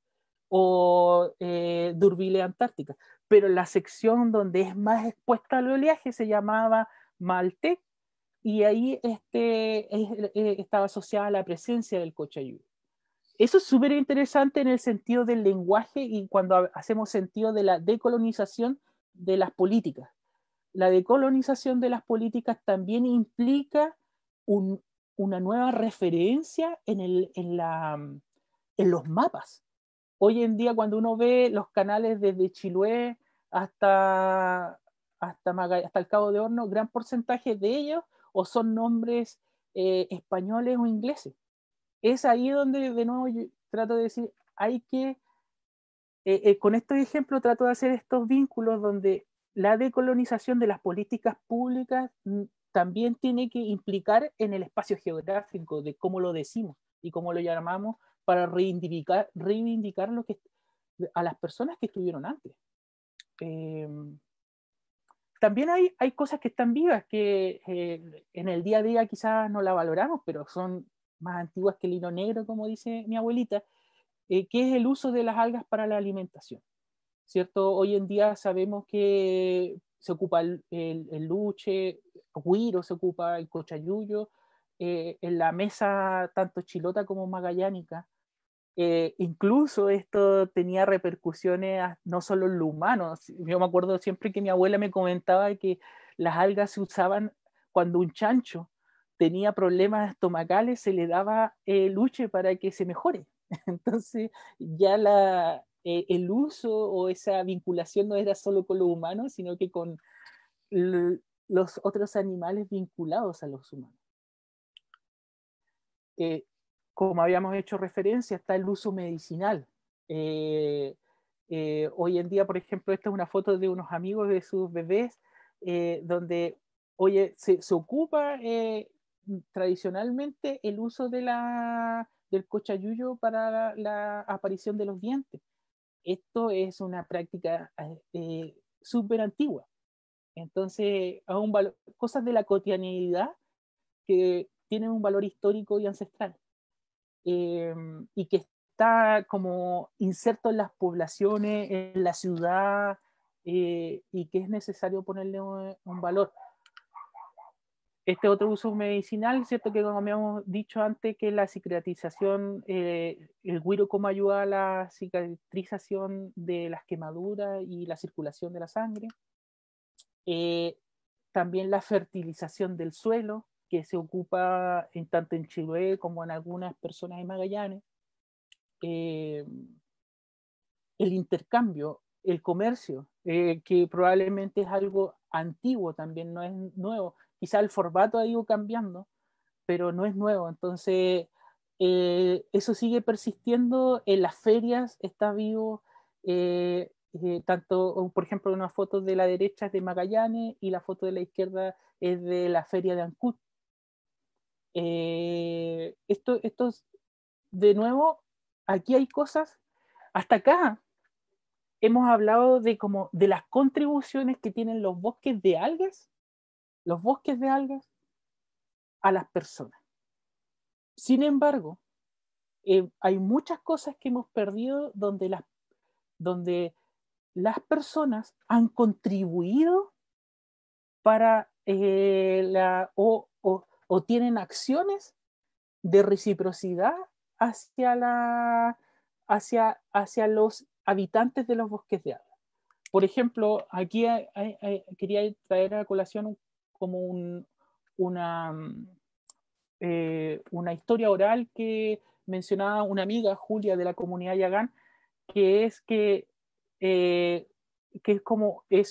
o Durvile antártica, pero la sección donde es más expuesta al oleaje se llamaba Maltec, y ahí estaba asociada a la presencia del cochayuyo. Eso es súper interesante en el sentido del lenguaje y cuando hacemos sentido de la decolonización de las políticas. La decolonización de las políticas también implica una nueva referencia en los mapas. Hoy en día, cuando uno ve los canales desde Chiloé hasta el Cabo de Horno, gran porcentaje de ellos o son nombres españoles o ingleses. Es ahí donde de nuevo yo trato de decir, con estos ejemplos trato de hacer estos vínculos donde la decolonización de las políticas públicas también tiene que implicar en el espacio geográfico, de cómo lo decimos y cómo lo llamamos, para reivindicar a las personas que estuvieron antes. También hay cosas que están vivas, que en el día a día quizás no la valoramos, pero son más antiguas que el hilo negro, como dice mi abuelita, que es el uso de las algas para la alimentación, ¿cierto? Hoy en día sabemos que se ocupa el luche, güiro, se ocupa el cochayuyo, en la mesa tanto chilota como magallánica. Incluso esto tenía repercusiones no solo en lo humano. Yo me acuerdo siempre que mi abuela me comentaba que las algas se usaban cuando un chancho tenía problemas estomacales, se le daba luche para que se mejore. Entonces ya el uso o esa vinculación no era solo con los humanos, sino que con los otros animales vinculados a los humanos. Como habíamos hecho referencia, está el uso medicinal. Hoy en día, por ejemplo, esta es una foto de unos amigos de sus bebés donde, oye, se ocupa tradicionalmente el uso del cochayuyo para la aparición de los dientes. Esto es una práctica súper antigua. Entonces, cosas de la cotidianidad que tienen un valor histórico y ancestral, y que está como inserto en las poblaciones, en la ciudad, y que es necesario ponerle un valor. Este otro uso medicinal, ¿cierto? Que como habíamos dicho antes, que la cicatrización, el güiro como ayuda a la cicatrización de las quemaduras y la circulación de la sangre. También la fertilización del suelo, que se ocupa tanto en Chiloé como en algunas personas en Magallanes. El intercambio, el comercio, que probablemente es algo antiguo también, no es nuevo. Quizá el formato ha ido cambiando, pero no es nuevo. Entonces, eso sigue persistiendo en las ferias, está vivo. Tanto, por ejemplo, una foto de la derecha es de Magallanes y la foto de la izquierda es de la feria de Ancud. Esto, de nuevo, aquí hay cosas, hasta acá hemos hablado de las contribuciones que tienen los bosques de algas a las personas. Sin embargo, hay muchas cosas que hemos perdido donde las personas han contribuido para o tienen acciones de reciprocidad hacia los habitantes de los bosques de agua. Por ejemplo, aquí quería traer a colación como una historia oral que mencionaba una amiga, Julia, de la comunidad Yagán, que es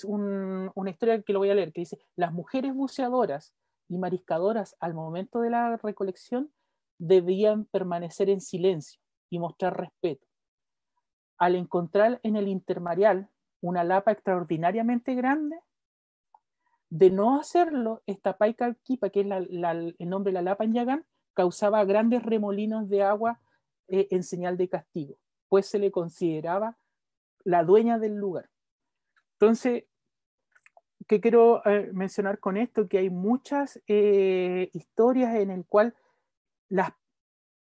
una historia que lo voy a leer, que dice: las mujeres buceadoras y mariscadoras al momento de la recolección debían permanecer en silencio y mostrar respeto. Al encontrar en el intermareal una lapa extraordinariamente grande, de no hacerlo, esta Paicalquipa, que es el nombre de la lapa en Yagán, causaba grandes remolinos de agua en señal de castigo, pues se le consideraba la dueña del lugar. Entonces, ¿qué quiero mencionar con esto? Que hay muchas historias en el cual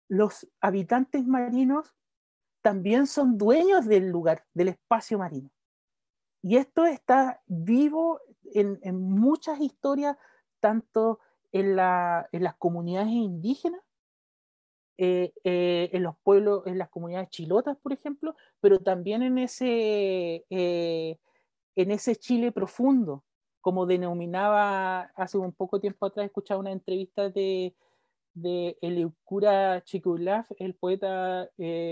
los habitantes marinos también son dueños del lugar, del espacio marino. Y esto está vivo en muchas historias, tanto en las comunidades indígenas, en los pueblos, en las comunidades chilotas, por ejemplo, pero también en ese Chile profundo, como denominaba hace un poco tiempo atrás. Escuchaba una entrevista de Eleucura Chiculaf, el poeta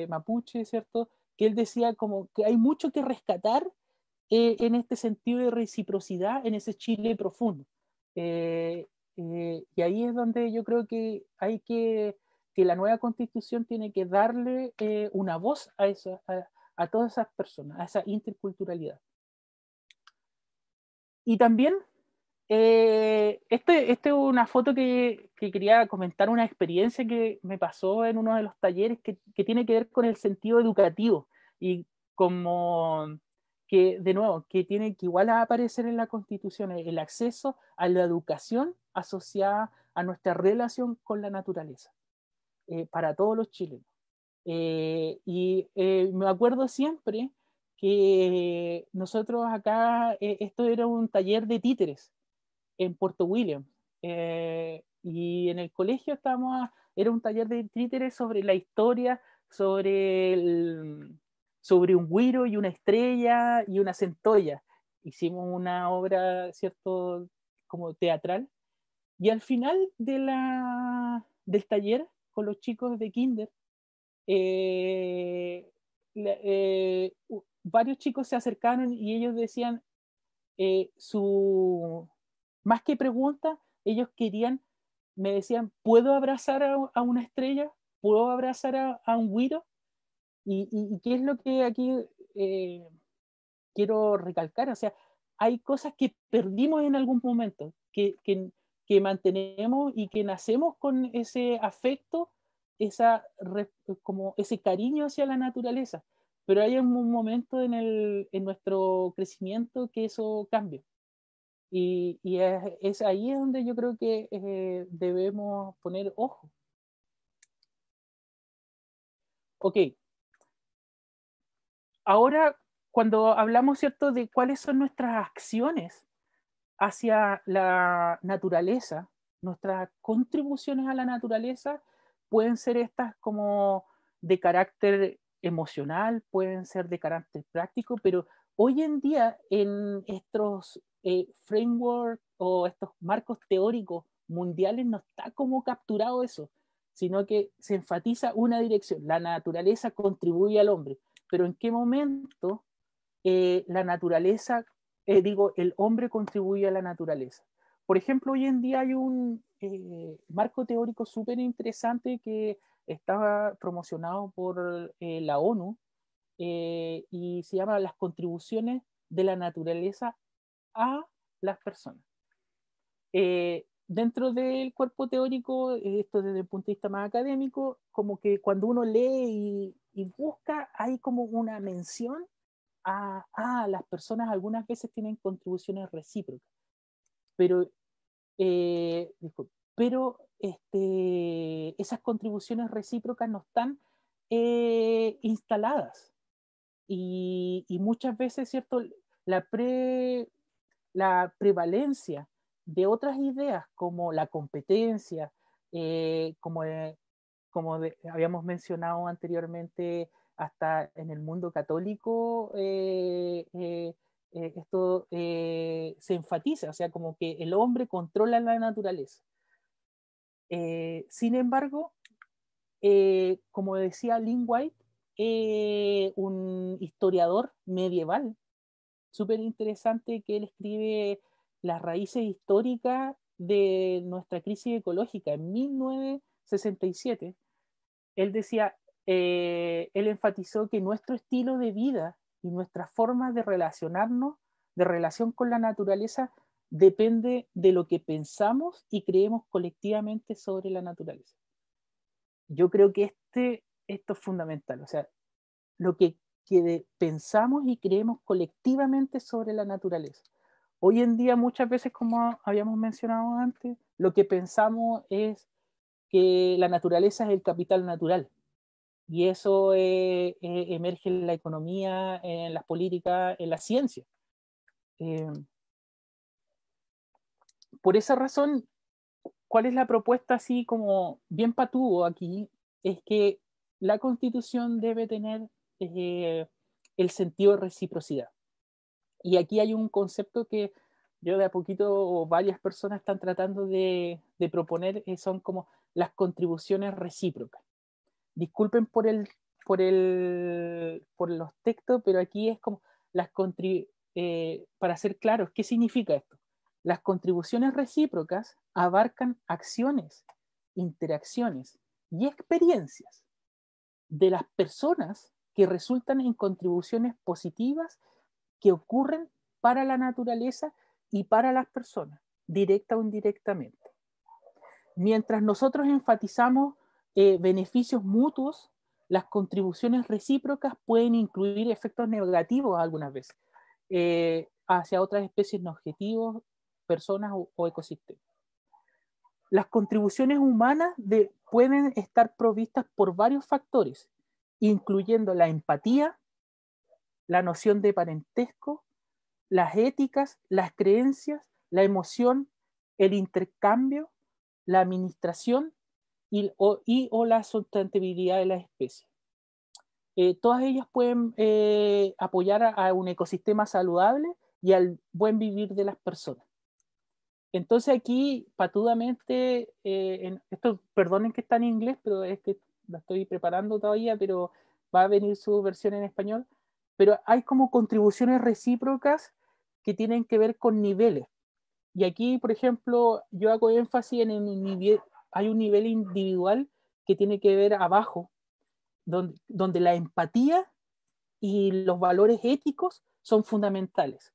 mapuche, ¿cierto? Que él decía como que hay mucho que rescatar en este sentido de reciprocidad en ese Chile profundo. Y ahí es donde yo creo que que la nueva constitución tiene que darle una voz a todas esas personas, a esa interculturalidad. Y también, este es una foto que quería comentar, una experiencia que me pasó en uno de los talleres que tiene que ver con el sentido educativo y como que, de nuevo, que tiene que igual a aparecer en la Constitución el acceso a la educación asociada a nuestra relación con la naturaleza, para todos los chilenos. Me acuerdo siempre que nosotros acá, esto era un taller de títeres en Puerto William, y en el colegio era un taller de títeres sobre la historia, sobre un güiro y una estrella y una centolla. Hicimos una obra, ¿cierto?, como teatral, y al final del taller con los chicos de kinder, eh, varios chicos se acercaron y ellos decían, más que preguntas, ellos me decían: ¿puedo abrazar a una estrella? ¿Puedo abrazar a un güiro? Y qué es lo que aquí quiero recalcar. O sea, hay cosas que perdimos en algún momento, que mantenemos y que nacemos con ese afecto, como ese cariño hacia la naturaleza, pero hay un momento en nuestro crecimiento que eso cambia. Y es ahí es donde yo creo que debemos poner ojo. Ok, ahora cuando hablamos, ¿cierto?, de cuáles son nuestras acciones hacia la naturaleza, nuestras contribuciones a la naturaleza pueden ser estas como de carácter emocional, pueden ser de carácter práctico, pero hoy en día en estos frameworks o estos marcos teóricos mundiales no está como capturado eso, sino que se enfatiza una dirección: la naturaleza contribuye al hombre, pero ¿en qué momento la naturaleza, el hombre contribuye a la naturaleza? Por ejemplo, hoy en día hay un marco teórico súper interesante que estaba promocionado por la ONU, y se llama las contribuciones de la naturaleza a las personas. Dentro del cuerpo teórico, esto desde el punto de vista más académico, como que cuando uno lee y busca, hay como una mención las personas algunas veces tienen contribuciones recíprocas, pero, esas contribuciones recíprocas no están instaladas, y muchas veces, ¿cierto?, la, pre, la prevalencia de otras ideas como la competencia, habíamos mencionado anteriormente, hasta en el mundo católico, esto se enfatiza, o sea, como que el hombre controla la naturaleza. Sin embargo, como decía Lynn White, un historiador medieval súper interesante, que él escribe las raíces históricas de nuestra crisis ecológica en 1967. Él decía, él enfatizó que nuestro estilo de vida y nuestra forma de relacionarnos, de relación con la naturaleza, depende de lo que pensamos y creemos colectivamente sobre la naturaleza. Yo creo que esto es fundamental, o sea, lo que pensamos y creemos colectivamente sobre la naturaleza. Hoy en día, muchas veces, como habíamos mencionado antes, lo que pensamos es que la naturaleza es el capital natural, y eso emerge en la economía, en las políticas, en la ciencia. Por esa razón, ¿cuál es la propuesta así como bien patúo aquí? Es que la Constitución debe tener el sentido de reciprocidad. Y aquí hay un concepto que yo de a poquito, varias personas están tratando de proponer, son como las contribuciones recíprocas. Disculpen por los textos, pero aquí es como para ser claros, ¿qué significa esto? Las contribuciones recíprocas abarcan acciones, interacciones y experiencias de las personas que resultan en contribuciones positivas que ocurren para la naturaleza y para las personas, directa o indirectamente. Mientras nosotros enfatizamos beneficios mutuos, las contribuciones recíprocas pueden incluir efectos negativos algunas veces hacia otras especies no objetivos, personas o ecosistemas. Las contribuciones humanas pueden estar provistas por varios factores, incluyendo la empatía, la noción de parentesco, las éticas, las creencias, la emoción, el intercambio, la administración o la sustentabilidad de las especies. Todas ellas pueden apoyar a un ecosistema saludable y al buen vivir de las personas. Entonces aquí, patudamente, esto, perdonen que está en inglés, pero es que la estoy preparando todavía, pero va a venir su versión en español. Pero hay como contribuciones recíprocas que tienen que ver con niveles. Y aquí, por ejemplo, yo hago énfasis en el nivel, hay un nivel individual que tiene que ver abajo, donde la empatía y los valores éticos son fundamentales.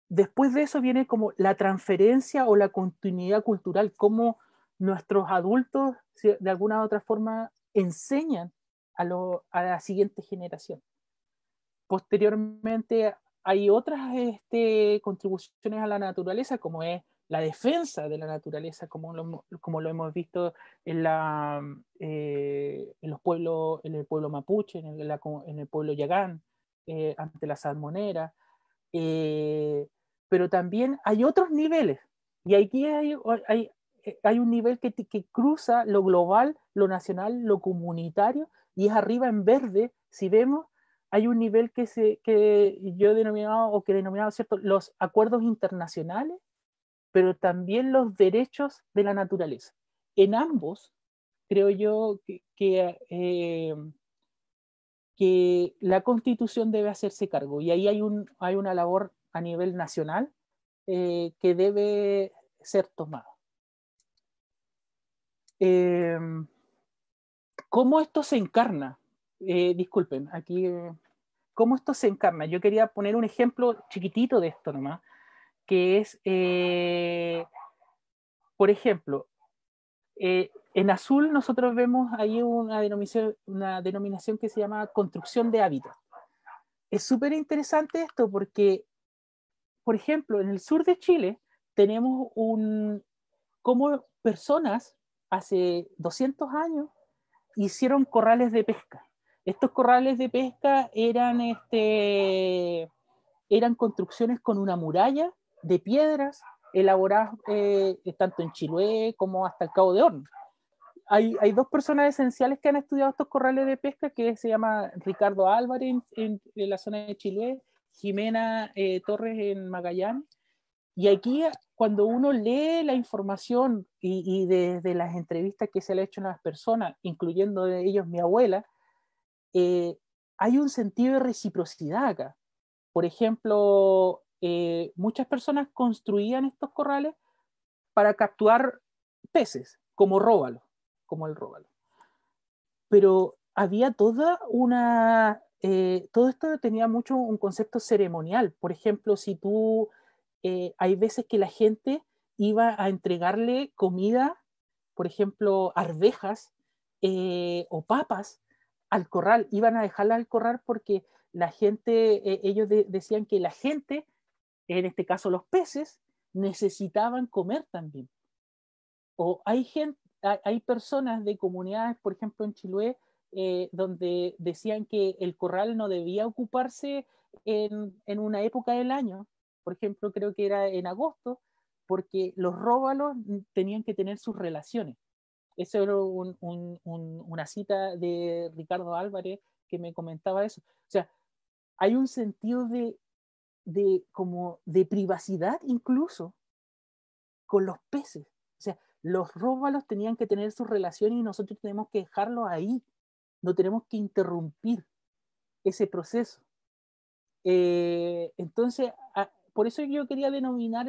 después de eso viene como la transferencia o la continuidad cultural, cómo nuestros adultos de alguna u otra forma enseñan a la siguiente generación. Posteriormente hay otras contribuciones a la naturaleza, como es la defensa de la naturaleza, como lo hemos visto en los pueblos, en el pueblo mapuche, en el pueblo yagán, ante la salmonera. Pero también hay otros niveles, y aquí hay un nivel que cruza lo global, lo nacional, lo comunitario, y es arriba en verde. Si vemos, hay un nivel que yo he denominado, o que he denominado, ¿cierto?, los acuerdos internacionales, pero también los derechos de la naturaleza. En ambos, creo yo que la Constitución debe hacerse cargo, y ahí hay una labor a nivel nacional que debe ser tomada. ¿Cómo esto se encarna? Disculpen, aquí, ¿cómo esto se encarna? Yo quería poner un ejemplo chiquitito de esto nomás, que es, por ejemplo, en azul nosotros vemos ahí una denominación que se llama construcción de hábitat. Es súper interesante esto porque, por ejemplo, en el sur de Chile tenemos como personas hace 200 años hicieron corrales de pesca. Estos corrales de pesca eran construcciones con una muralla de piedras elaboradas tanto en Chiloé como hasta el Cabo de Horno. Hay dos personas esenciales que han estudiado estos corrales de pesca, que se llama Ricardo Álvarez en la zona de Chiloé, Jimena Torres en Magallanes. Y aquí, cuando uno lee la información y desde las entrevistas que se le ha hecho a las personas, incluyendo de ellos mi abuela, hay un sentido de reciprocidad acá. Por ejemplo, muchas personas construían estos corrales para capturar peces, como el róbalo. Pero había todo esto tenía mucho un concepto ceremonial. Por ejemplo, si tú, hay veces que la gente iba a entregarle comida, por ejemplo, arvejas o papas al corral, iban a dejarla al corral porque la gente, ellos decían que la gente, en este caso los peces, necesitaban comer también. O hay personas de comunidades, por ejemplo en Chiloé, donde decían que el corral no debía ocuparse en una época del año, por ejemplo creo que era en agosto, porque los róbalos tenían que tener sus relaciones. Eso era una cita de Ricardo Álvarez que me comentaba eso. O sea, hay un sentido como de privacidad incluso con los peces. O sea, los róbalos tenían que tener sus relaciones y nosotros tenemos que dejarlos ahí. No tenemos que interrumpir ese proceso. Entonces, por eso yo quería denominar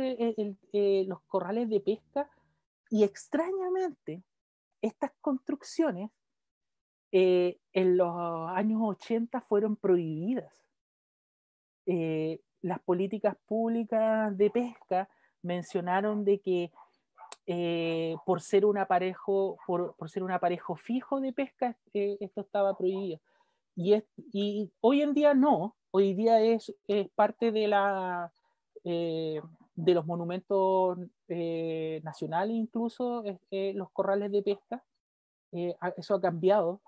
los corrales de pesca, y extrañamente estas construcciones en los años 80 fueron prohibidas. Las políticas públicas de pesca mencionaron de que por ser un aparejo fijo de pesca, esto estaba prohibido. Y hoy en día no, hoy día es parte de los monumentos nacionales, incluso los corrales de pesca. Eso ha cambiado,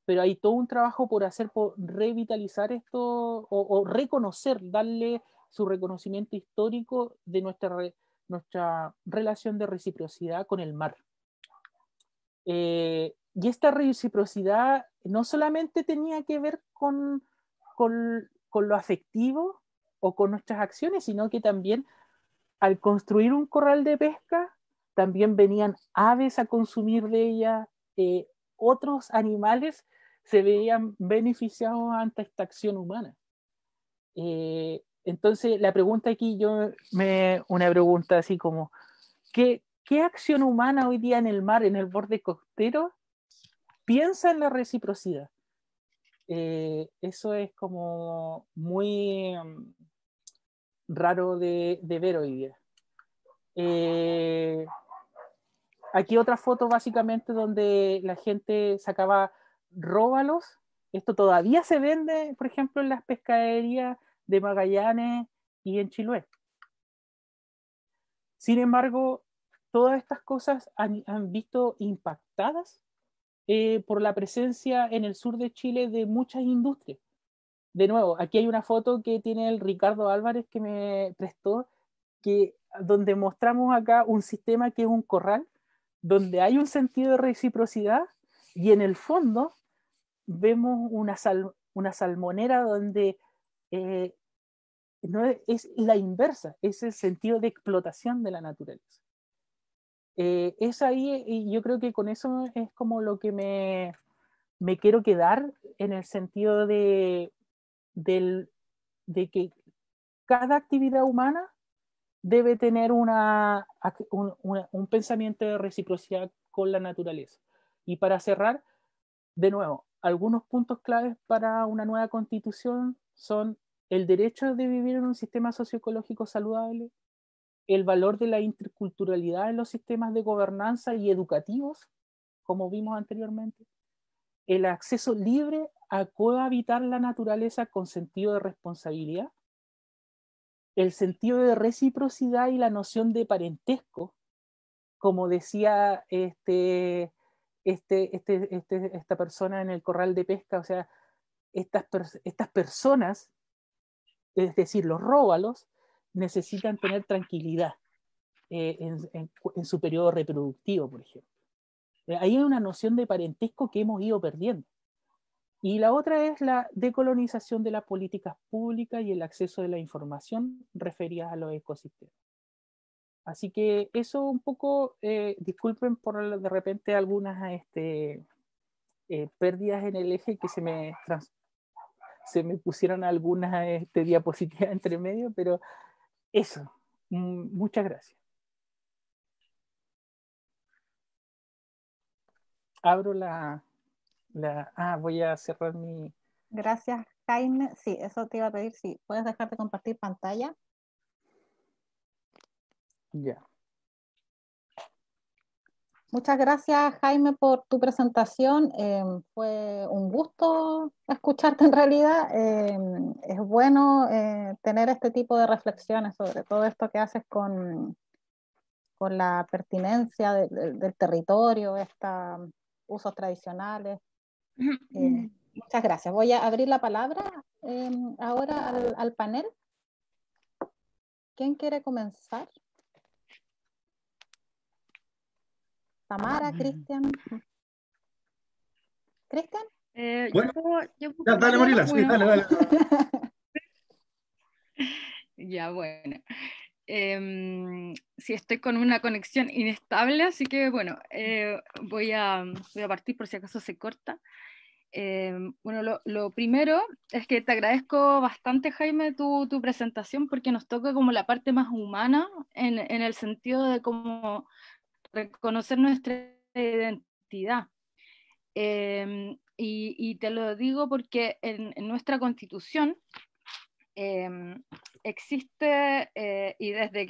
pero hay todo un trabajo por hacer, por revitalizar esto o reconocer, darle su reconocimiento histórico de nuestra relación de reciprocidad con el mar. Y esta reciprocidad no solamente tenía que ver con lo afectivo o con nuestras acciones, sino que también al construir un corral de pesca, también venían aves a consumir de ella, otros animales se veían beneficiados ante esta acción humana. Entonces, la pregunta aquí, una pregunta así como, ¿qué acción humana hoy día en el mar, en el borde costero, piensa en la reciprocidad? Eso es como muy raro de ver hoy día. Aquí otra foto básicamente donde la gente sacaba róbalos. Esto todavía se vende, por ejemplo, en las pescaderías de Magallanes y en Chiloé. Sin embargo, todas estas cosas han visto impactadas por la presencia en el sur de Chile de muchas industrias. De nuevo, aquí hay una foto que tiene el Ricardo Álvarez que me prestó, donde mostramos acá un sistema que es un corral, donde hay un sentido de reciprocidad y en el fondo vemos una salmonera donde no es la inversa, es el sentido de explotación de la naturaleza. Es ahí, y yo creo que con eso es como lo que me quiero quedar, en el sentido de que cada actividad humana debe tener un pensamiento de reciprocidad con la naturaleza. Y para cerrar, de nuevo, algunos puntos claves para una nueva constitución son el derecho de vivir en un sistema socioecológico saludable, el valor de la interculturalidad en los sistemas de gobernanza y educativos, como vimos anteriormente, el acceso libre a cohabitar la naturaleza con sentido de responsabilidad, el sentido de reciprocidad y la noción de parentesco, como decía esta persona en el corral de pesca, o sea, estas personas, es decir, los róbalos, necesitan tener tranquilidad en su periodo reproductivo, por ejemplo. Ahí hay una noción de parentesco que hemos ido perdiendo. Y la otra es la decolonización de las políticas públicas y el acceso de la información referidas a los ecosistemas. Así que eso un poco, disculpen por de repente algunas pérdidas en el eje que se me pusieron algunas diapositivas entre medio, pero eso, muchas gracias. Abro voy a cerrar mi... Gracias, Jaime. Sí, eso te iba a pedir, si puedes dejar de compartir pantalla. Ya. Muchas gracias, Jaime, por tu presentación. Fue un gusto escucharte en realidad. Es bueno tener este tipo de reflexiones sobre todo esto que haces con la pertinencia del territorio, estos usos tradicionales. Muchas gracias. Voy a abrir la palabra ahora al panel. ¿Quién quiere comenzar? Tamara, Cristian. ¿Cristian? Bueno, yo dale, Mariela, sí, dale. Ya, bueno. Sí, estoy con una conexión inestable, así que bueno, voy a partir por si acaso se corta. Bueno, lo primero es que te agradezco bastante, Jaime, tu presentación, porque nos toca como la parte más humana en el sentido de cómo reconocer nuestra identidad. Y te lo digo porque en nuestra Constitución existe, y desde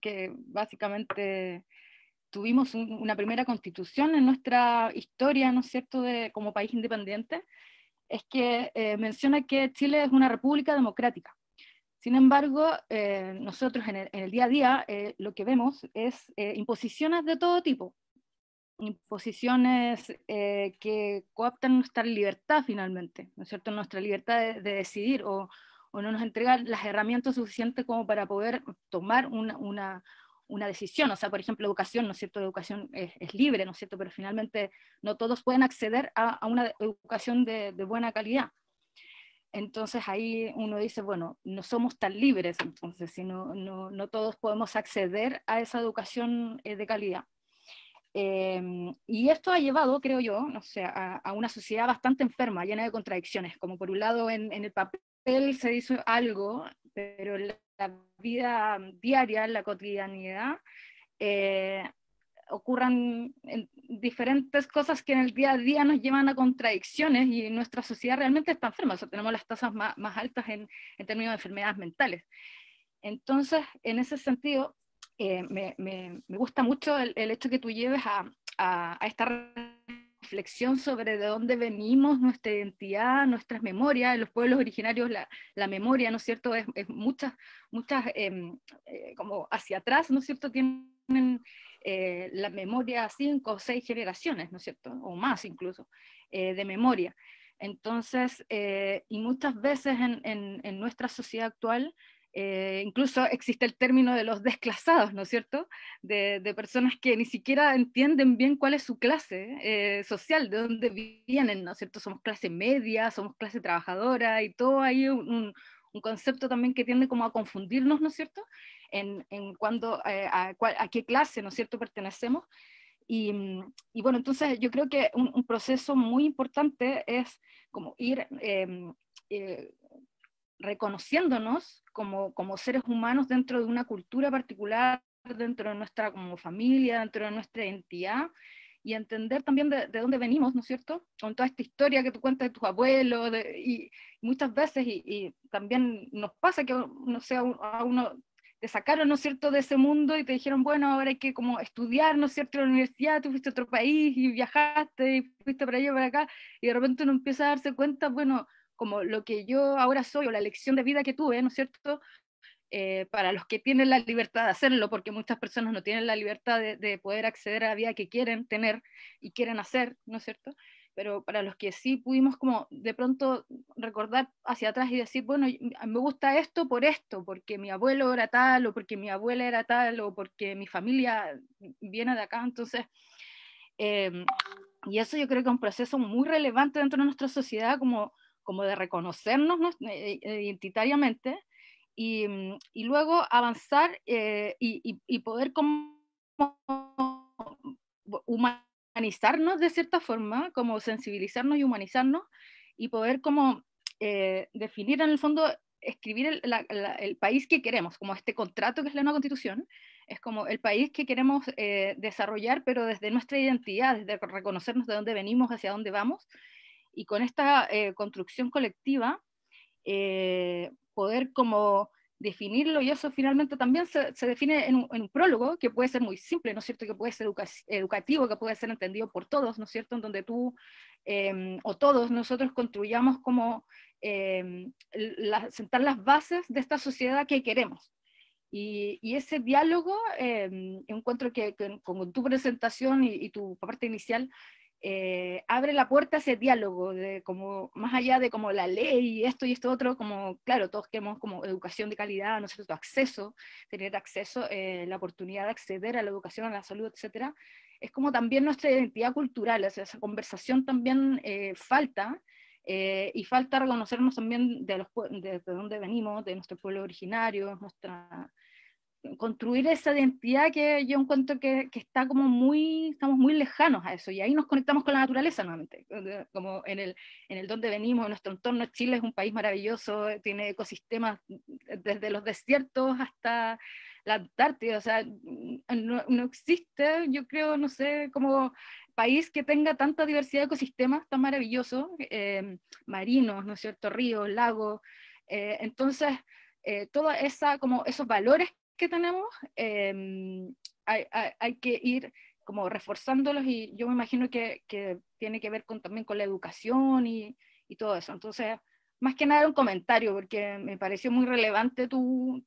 que básicamente tuvimos una primera Constitución en nuestra historia, ¿no es cierto?, como país independiente, es que menciona que Chile es una república democrática. Sin embargo, nosotros en el día a día lo que vemos es imposiciones de todo tipo, imposiciones que coaptan nuestra libertad finalmente, ¿no es cierto?, nuestra libertad de decidir, o no nos entregan las herramientas suficientes como para poder tomar una decisión. O sea, por ejemplo, educación, ¿no es cierto?, la educación es libre, ¿no es cierto?, pero finalmente no todos pueden acceder a una educación de buena calidad. Entonces ahí uno dice, bueno, no somos tan libres, entonces, si no todos podemos acceder a esa educación de calidad. Y esto ha llevado, creo yo, no sé, a una sociedad bastante enferma, llena de contradicciones, como por un lado en el papel se hizo algo, pero en la vida diaria, en la cotidianidad, ocurran diferentes cosas que en el día a día nos llevan a contradicciones, y nuestra sociedad realmente está enferma. O sea, tenemos las tasas más altas en términos de enfermedades mentales. Entonces, en ese sentido, me gusta mucho el hecho que tú lleves a esta reflexión sobre de dónde venimos, nuestra identidad, nuestras memorias. En los pueblos originarios la memoria, ¿no es cierto?, es muchas, como hacia atrás, ¿no es cierto?, tienen la memoria 5 o 6 generaciones, ¿no es cierto?, o más incluso, de memoria. Entonces, y muchas veces en nuestra sociedad actual, incluso existe el término de los desclasados, ¿no es cierto?, de personas que ni siquiera entienden bien cuál es su clase social, de dónde vienen, ¿no es cierto? Somos clase media, somos clase trabajadora, y todo hay un concepto también que tiende como a confundirnos, ¿no es cierto?, en cuando, a qué clase, ¿no es cierto?, pertenecemos. Y bueno, entonces yo creo que un proceso muy importante es como ir reconociéndonos como seres humanos dentro de una cultura particular, dentro de nuestra como familia, dentro de nuestra identidad, y entender también de dónde venimos, ¿no es cierto?, con toda esta historia que tú cuentas de tus abuelos, y muchas veces, y también nos pasa que, no sé, a uno te sacaron, ¿no es cierto?, de ese mundo y te dijeron, bueno, ahora hay que como estudiar, ¿no es cierto?, en la universidad, tú fuiste a otro país y viajaste y fuiste para allá, para acá, y de repente uno empieza a darse cuenta, bueno, como lo que yo ahora soy, o la elección de vida que tuve, ¿no es cierto?, para los que tienen la libertad de hacerlo, porque muchas personas no tienen la libertad de poder acceder a la vida que quieren tener y quieren hacer, ¿no es cierto?, pero para los que sí pudimos como de pronto recordar hacia atrás y decir, bueno, me gusta esto, porque mi abuelo era tal, o porque mi abuela era tal, o porque mi familia viene de acá, entonces, y eso yo creo que es un proceso muy relevante dentro de nuestra sociedad, como de reconocernos, ¿no?, identitariamente, y luego avanzar y poder como humanizarnos de cierta forma, como sensibilizarnos y humanizarnos, y poder como definir en el fondo, escribir el país que queremos, como este contrato que es la nueva constitución, es como el país que queremos desarrollar, pero desde nuestra identidad, desde reconocernos de dónde venimos, hacia dónde vamos, y con esta construcción colectiva, poder como definirlo, y eso finalmente también se define en un prólogo, que puede ser muy simple, ¿no es cierto?, que puede ser educativo, que puede ser entendido por todos, ¿no es cierto?, en donde tú o todos nosotros construyamos como sentar las bases de esta sociedad que queremos. Y ese diálogo, encuentro que con tu presentación y tu parte inicial, abre la puerta a ese diálogo, de como, más allá de como la ley y esto otro, como claro, todos queremos como educación de calidad, ¿no es cierto?, acceso, tener acceso, la oportunidad de acceder a la educación, a la salud, etcétera. Es como también nuestra identidad cultural, o sea, esa conversación también falta, y falta reconocernos también de dónde venimos, de nuestro pueblo originario, construir esa identidad que yo encuentro que está como estamos muy lejanos a eso, y ahí nos conectamos con la naturaleza nuevamente, como en el donde venimos, nuestro entorno. Chile es un país maravilloso, tiene ecosistemas desde los desiertos hasta la Antártida, o sea, no existe, yo creo, no sé, como país que tenga tanta diversidad de ecosistemas tan maravillosos, marinos, ¿no es cierto?, ríos, lagos, entonces, toda esa, como esos valores que tenemos, hay que ir como reforzándolos, y yo me imagino que tiene que ver también con la educación y todo eso. Entonces, más que nada un comentario, porque me pareció muy relevante tu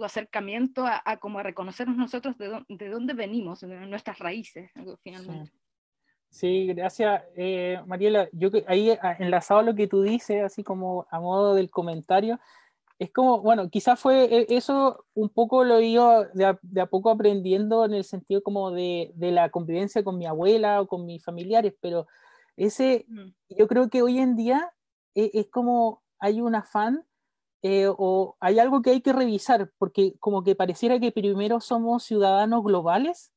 acercamiento a como a reconocernos nosotros de dónde venimos, de nuestras raíces, finalmente. Sí, gracias, Mariela. Yo ahí, enlazado a lo que tú dices, así como a modo del comentario, es como, bueno, quizás fue eso un poco lo he ido de a poco aprendiendo, en el sentido como de la convivencia con mi abuela o con mis familiares, pero yo creo que hoy en día es como hay un afán, o hay algo que hay que revisar, porque como que pareciera que primero somos ciudadanos globales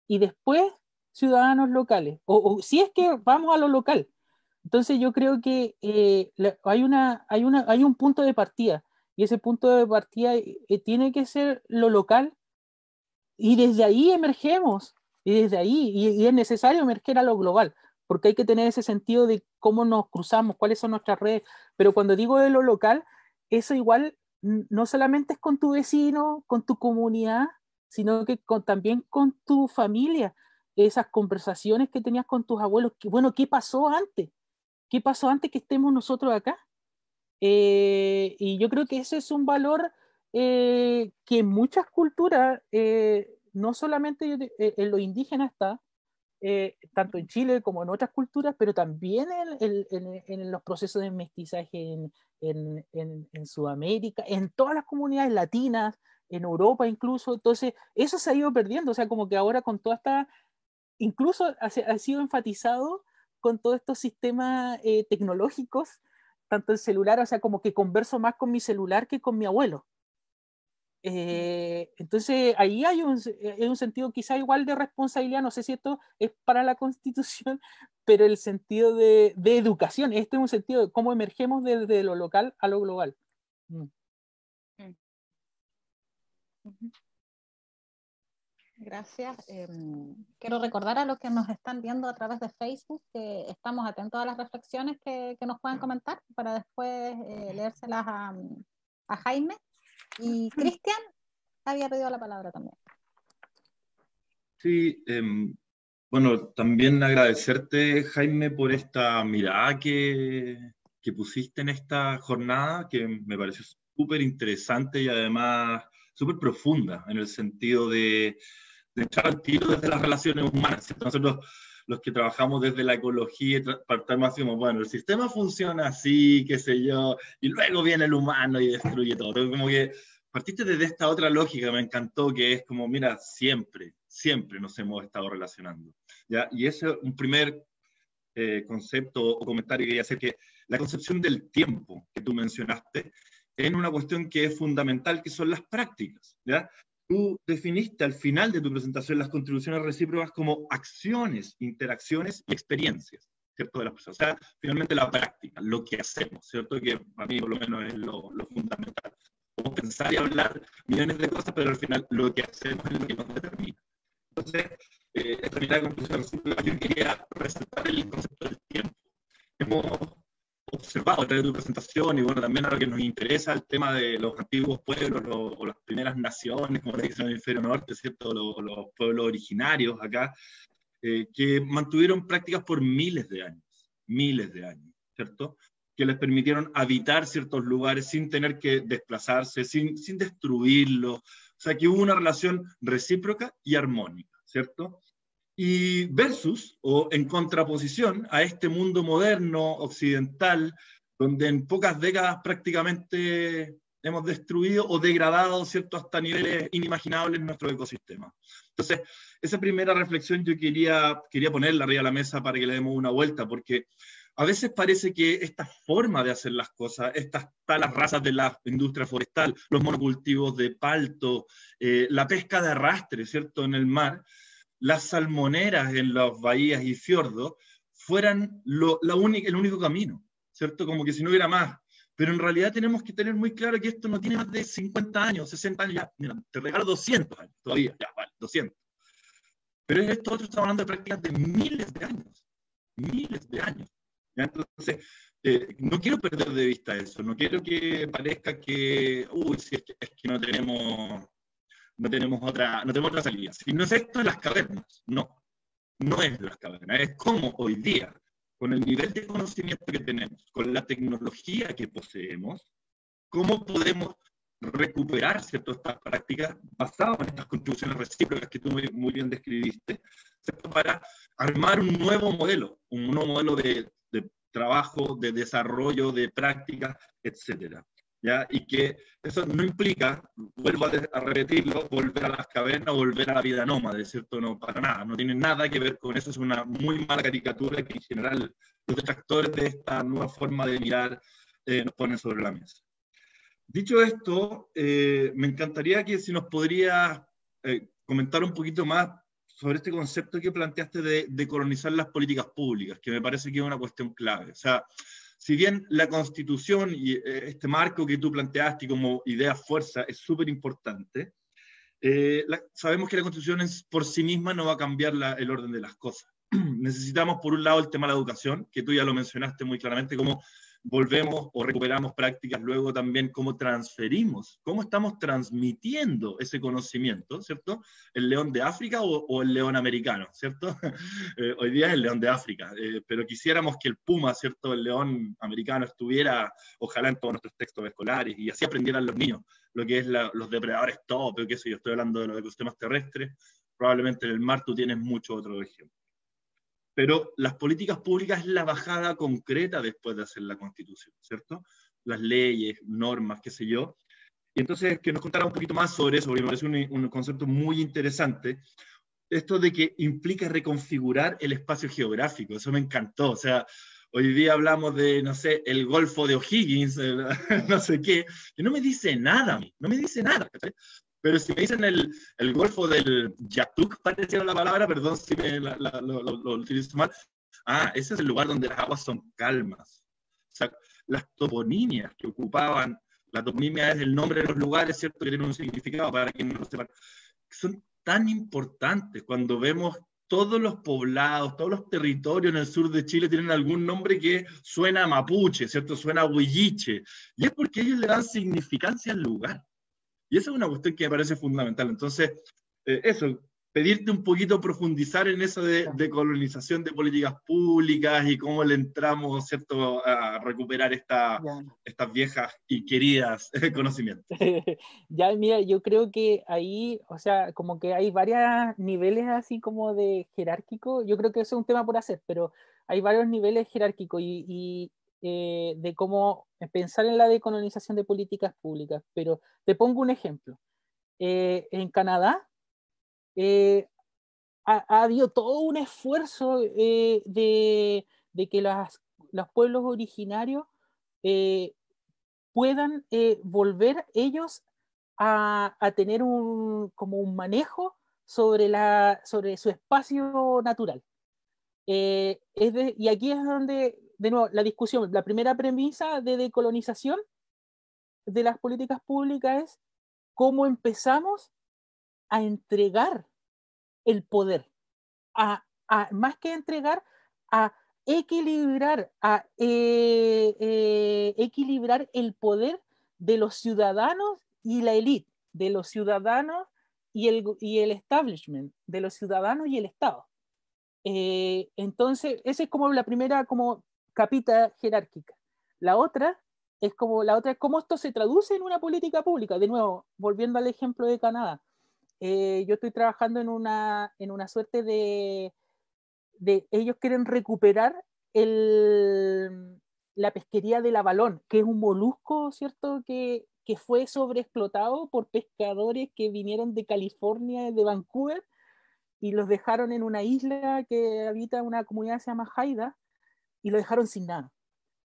y después ciudadanos locales, o si es que vamos a lo local. Entonces yo creo que hay un punto de partida, y ese punto de partida tiene que ser lo local, y desde ahí emergemos, y desde ahí, y es necesario emerger a lo global, porque hay que tener ese sentido de cómo nos cruzamos, cuáles son nuestras redes. Pero cuando digo de lo local, eso igual no solamente es con tu vecino, con tu comunidad, sino que también con tu familia. Esas conversaciones que tenías con tus abuelos, bueno, ¿qué pasó antes? ¿Qué pasó antes que estemos nosotros acá? Y yo creo que ese es un valor que en muchas culturas, no solamente en los indígenas está, tanto en Chile como en otras culturas, pero también en los procesos de mestizaje en Sudamérica, en todas las comunidades latinas, en Europa incluso. Entonces, eso se ha ido perdiendo, o sea, como que ahora con toda esta, incluso ha sido enfatizado con todos estos sistemas tecnológicos, tanto el celular, o sea, como que converso más con mi celular que con mi abuelo. Entonces ahí hay un sentido quizá igual de responsabilidad, no sé si esto es para la Constitución, pero el sentido de educación, este es un sentido de cómo emergemos desde lo local a lo global. Gracias. Quiero recordar a los que nos están viendo a través de Facebook que estamos atentos a las reflexiones que nos puedan comentar para después leérselas a Jaime. Y Cristian había pedido la palabra también. Sí, bueno, también agradecerte, Jaime, por esta mirada que pusiste en esta jornada, que me pareció súper interesante y además súper profunda, en el sentido de echar al tiro desde las relaciones humanas, ¿cierto? Nosotros, los que trabajamos desde la ecología, partamos así como, bueno, el sistema funciona así, qué sé yo, y luego viene el humano y destruye todo. Entonces, como que partiste desde esta otra lógica, me encantó, que es como, mira, siempre nos hemos estado relacionando, ¿ya? Y ese es un primer concepto o comentario que quería hacer, que la concepción del tiempo que tú mencionaste es una cuestión que es fundamental, que son las prácticas, ¿ya? Tú definiste al final de tu presentación las contribuciones recíprocas como acciones, interacciones y experiencias, ¿cierto? De las personas. O sea, finalmente la práctica, lo que hacemos, ¿cierto? Que para mí por lo menos es lo fundamental. Podemos pensar y hablar millones de cosas, pero al final lo que hacemos es lo que nos determina. Entonces, esta mirada de conclusión recíproca, yo quería resaltar el concepto del tiempo. Hemos observado a través de tu presentación, y bueno, también a lo que nos interesa, el tema de los antiguos pueblos o las primeras naciones, como le dicen en el hemisferio norte, ¿cierto? Los pueblos originarios acá, que mantuvieron prácticas por miles de años, ¿cierto? Que les permitieron habitar ciertos lugares sin tener que desplazarse, sin destruirlos. O sea, que hubo una relación recíproca y armónica, ¿cierto? Y versus, o en contraposición a este mundo moderno, occidental, donde en pocas décadas prácticamente hemos destruido o degradado, ¿cierto?, hasta niveles inimaginables nuestro ecosistema. Entonces, esa primera reflexión yo quería ponerla arriba de la mesa para que le demos una vuelta, porque a veces parece que esta forma de hacer las cosas, estas talas razas de la industria forestal, los monocultivos de palto, la pesca de arrastre, ¿cierto?, en el mar, las salmoneras en las bahías y fiordos fueran el único camino, ¿cierto? Como que si no hubiera más. Pero en realidad tenemos que tener muy claro que esto no tiene más de 50 años, 60 años, ya, mira, te regalo 200 años todavía, ya, vale, 200. Pero esto otro estamos hablando de prácticas de miles de años. ¿Ya? Entonces, no quiero perder de vista eso, no quiero que parezca que, si es que no tenemos otra salida. Si no es esto de las cavernas, no es de las cavernas, es como hoy día, con el nivel de conocimiento que tenemos, con la tecnología que poseemos, cómo podemos recuperar, ¿cierto?, estas prácticas basadas en estas contribuciones recíprocas que tú muy bien describiste, ¿cierto?, para armar un nuevo modelo de trabajo, de desarrollo, de prácticas, etcétera. ¿Ya? Y que eso no implica, vuelvo a repetirlo, volver a las cavernas o volver a la vida nómade, ¿cierto? No, para nada, no tiene nada que ver con eso, es una muy mala caricatura que en general los detractores de esta nueva forma de mirar nos ponen sobre la mesa. Dicho esto, me encantaría que si nos podrías comentar un poquito más sobre este concepto que planteaste de colonizar las políticas públicas, que me parece que es una cuestión clave. O sea, si bien la Constitución y este marco que tú planteaste como idea fuerza es súper importante, sabemos que la Constitución por sí misma no va a cambiar el orden de las cosas. Necesitamos, por un lado, el tema de la educación, que tú ya lo mencionaste muy claramente, como volvemos o recuperamos prácticas, luego también cómo transferimos, cómo estamos transmitiendo ese conocimiento, ¿cierto? ¿El león de África o el león americano, ¿cierto? Hoy día es el león de África, pero quisiéramos que el puma, ¿cierto? El león americano estuviera, ojalá, en todos nuestros textos escolares, y así aprendieran los niños lo que es los depredadores top, o qué sé yo, estoy hablando de los ecosistemas terrestres, probablemente en el mar tú tienes muchos otros ejemplos. Pero las políticas públicas es la bajada concreta después de hacer la Constitución, ¿cierto? Las leyes, normas, qué sé yo. Y entonces, que nos contara un poquito más sobre eso, porque me parece un concepto muy interesante, esto de que implica reconfigurar el espacio geográfico, eso me encantó, o sea, hoy día hablamos de, no sé, el Golfo de O'Higgins, no sé qué, que no me dice nada a mí, no me dice nada, ¿sí? Pero si me dicen el Golfo del Yatuk, pareciera la palabra, perdón si lo utilizo mal, ese es el lugar donde las aguas son calmas. O sea, las toponimias que ocupaban, la toponimia es el nombre de los lugares, ¿cierto?, que tienen un significado para quienes no lo sepan, son tan importantes cuando vemos todos los poblados, todos los territorios en el sur de Chile tienen algún nombre que suena a mapuche, ¿cierto?, suena a huilliche, y es porque ellos le dan significancia al lugar. Y esa es una cuestión que me parece fundamental. Entonces, eso, pedirte un poquito profundizar en eso de colonización de políticas públicas y cómo le entramos, ¿cierto?, a recuperar estas viejas y queridas conocimientos. Ya, mira, yo creo que ahí, o sea, como que hay varios niveles así como de jerárquico. Yo creo que eso es un tema por hacer, pero hay varios niveles jerárquicos y de cómo pensar en la decolonización de políticas públicas. Pero te pongo un ejemplo. En Canadá ha habido todo un esfuerzo de que los pueblos originarios puedan volver ellos a tener como un manejo sobre su espacio natural. Y aquí es donde, de nuevo, la discusión, la primera premisa de decolonización de las políticas públicas es cómo empezamos a entregar el poder, más que entregar, a equilibrar el poder de los ciudadanos y la élite, de los ciudadanos y el establishment, de los ciudadanos y el Estado. Entonces, esa es como la primera como capita jerárquica. La otra es cómo esto se traduce en una política pública. De nuevo, volviendo al ejemplo de Canadá. Yo estoy trabajando en una suerte de ellos quieren recuperar la pesquería del abalón, que es un molusco, ¿cierto?, que fue sobreexplotado por pescadores que vinieron de California, de Vancouver, y los dejaron en una isla que habita una comunidad que se llama Haida, y lo dejaron sin nada.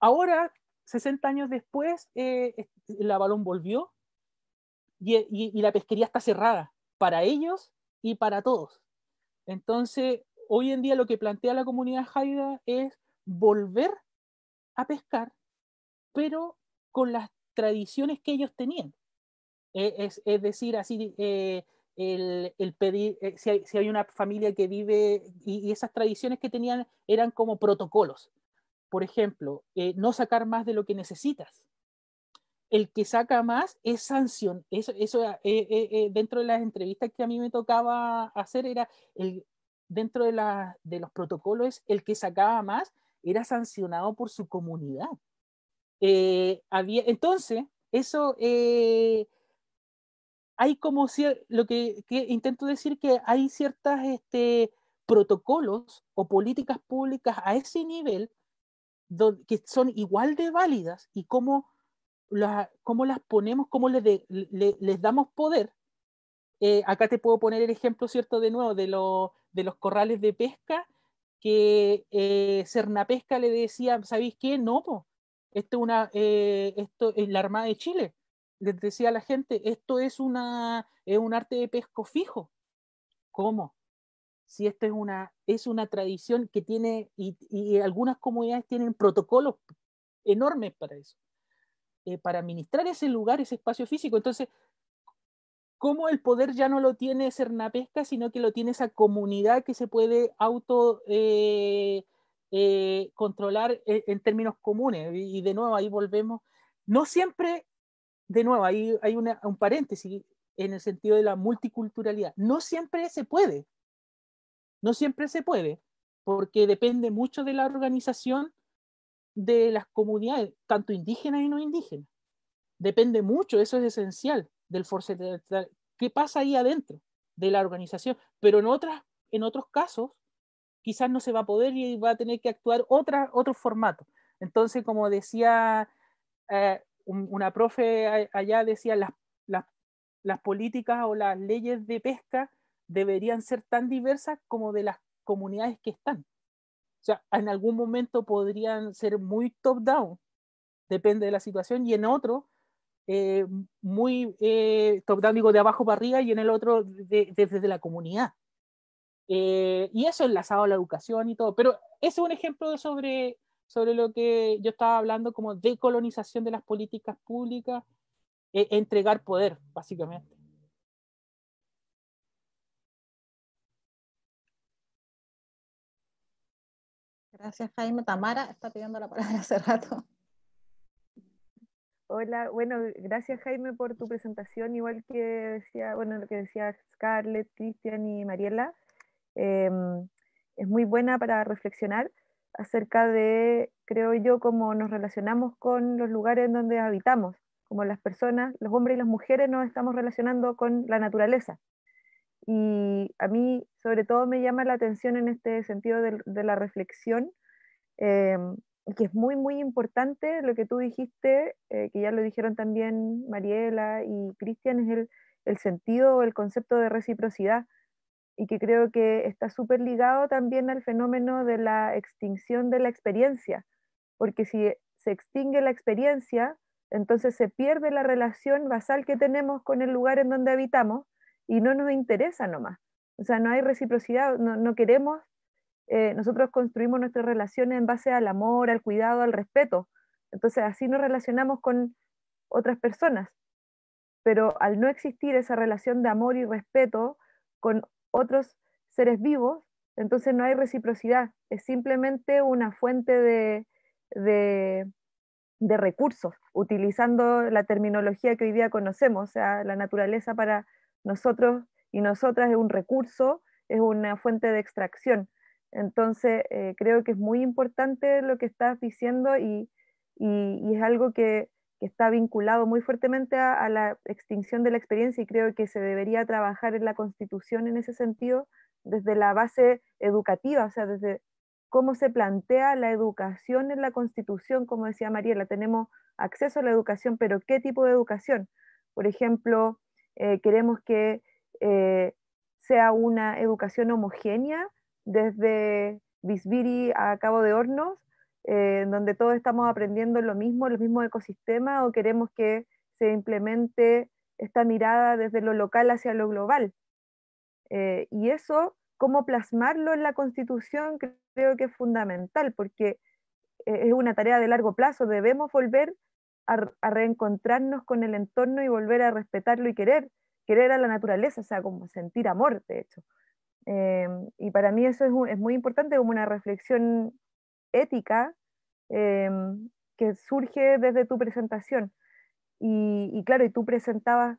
Ahora, 60 años después, el abalón volvió y la pesquería está cerrada para ellos y para todos. Entonces, hoy en día lo que plantea la comunidad Haida es volver a pescar, pero con las tradiciones que ellos tenían. Es decir, así, el pedir, si hay una familia que vive, y esas tradiciones que tenían eran como protocolos. Por ejemplo, no sacar más de lo que necesitas. El que saca más es sanción. Eso dentro de las entrevistas que a mí me tocaba hacer, era dentro de los protocolos, el que sacaba más era sancionado por su comunidad. Entonces, eso hay como lo que intento decir, que hay ciertas protocolos o políticas públicas a ese nivel que son igual de válidas, y cómo las ponemos, cómo les damos poder. Acá te puedo poner el ejemplo, ¿cierto?, de nuevo, de los corrales de pesca, que Cernapesca le decía, ¿sabéis qué? No, esto es la Armada de Chile. Les decía a la gente, esto es un arte de pesco fijo. ¿Cómo? Si esto es una tradición que tiene, y algunas comunidades tienen protocolos enormes para eso, para administrar ese lugar, ese espacio físico. Entonces, ¿cómo el poder ya no lo tiene Cernapesca, sino que lo tiene esa comunidad que se puede controlar en términos comunes. Y de nuevo, ahí volvemos. No siempre, de nuevo, ahí hay un paréntesis en el sentido de la multiculturalidad. No siempre se puede. No siempre se puede, porque depende mucho de la organización de las comunidades, tanto indígenas y no indígenas. Depende mucho, eso es esencial, del forcejeo. ¿Qué pasa ahí adentro de la organización? Pero en otros casos, quizás no se va a poder y va a tener que actuar otro formato. Entonces, como decía una profe allá, decía, las políticas o las leyes de pesca deberían ser tan diversas como de las comunidades que están. O sea, en algún momento podrían ser muy top-down, depende de la situación, y en otro muy top-down, digo, de abajo para arriba, y en el otro desde la comunidad. Y eso enlazado a la educación y todo. Pero ese es un ejemplo sobre lo que yo estaba hablando, como decolonización de las políticas públicas, entregar poder, básicamente. Gracias, Jaime. Tamara está pidiendo la palabra hace rato. Hola, bueno, gracias Jaime por tu presentación, igual que decía, bueno, lo que decía Scarlett, Cristian y Mariela, es muy buena para reflexionar acerca de, creo yo, cómo nos relacionamos con los lugares en donde habitamos, como las personas, los hombres y las mujeres nos estamos relacionando con la naturaleza. Y a mí, sobre todo, me llama la atención en este sentido de la reflexión, que es muy, muy importante lo que tú dijiste, que ya lo dijeron también Mariela y Cristian, es el sentido o el concepto de reciprocidad, y que creo que está súper ligado también al fenómeno de la extinción de la experiencia, porque si se extingue la experiencia, entonces se pierde la relación basal que tenemos con el lugar en donde habitamos y no nos interesa nomás. O sea, no hay reciprocidad, no queremos, nosotros construimos nuestras relaciones en base al amor, al cuidado, al respeto. Entonces así nos relacionamos con otras personas. Pero al no existir esa relación de amor y respeto con otros seres vivos, entonces no hay reciprocidad. Es simplemente una fuente de recursos, utilizando la terminología que hoy día conocemos. O sea, la naturaleza para nosotros y nosotras es un recurso, es una fuente de extracción. Entonces, creo que es muy importante lo que estás diciendo y es algo que está vinculado muy fuertemente a la extinción de la experiencia, y creo que se debería trabajar en la Constitución en ese sentido, desde la base educativa, o sea, desde cómo se plantea la educación en la Constitución. Como decía Mariela, tenemos acceso a la educación, pero ¿qué tipo de educación? Por ejemplo, queremos que sea una educación homogénea desde Bisbiri a Cabo de Hornos, donde todos estamos aprendiendo lo mismo, los mismos ecosistemas, o queremos que se implemente esta mirada desde lo local hacia lo global. Y eso, cómo plasmarlo en la Constitución, creo que es fundamental, porque es una tarea de largo plazo. Debemos volver a reencontrarnos con el entorno y volver a respetarlo y querer a la naturaleza, o sea, como sentir amor, de hecho. Y para mí eso es muy importante, como una reflexión ética que surge desde tu presentación. Y claro, y tú presentabas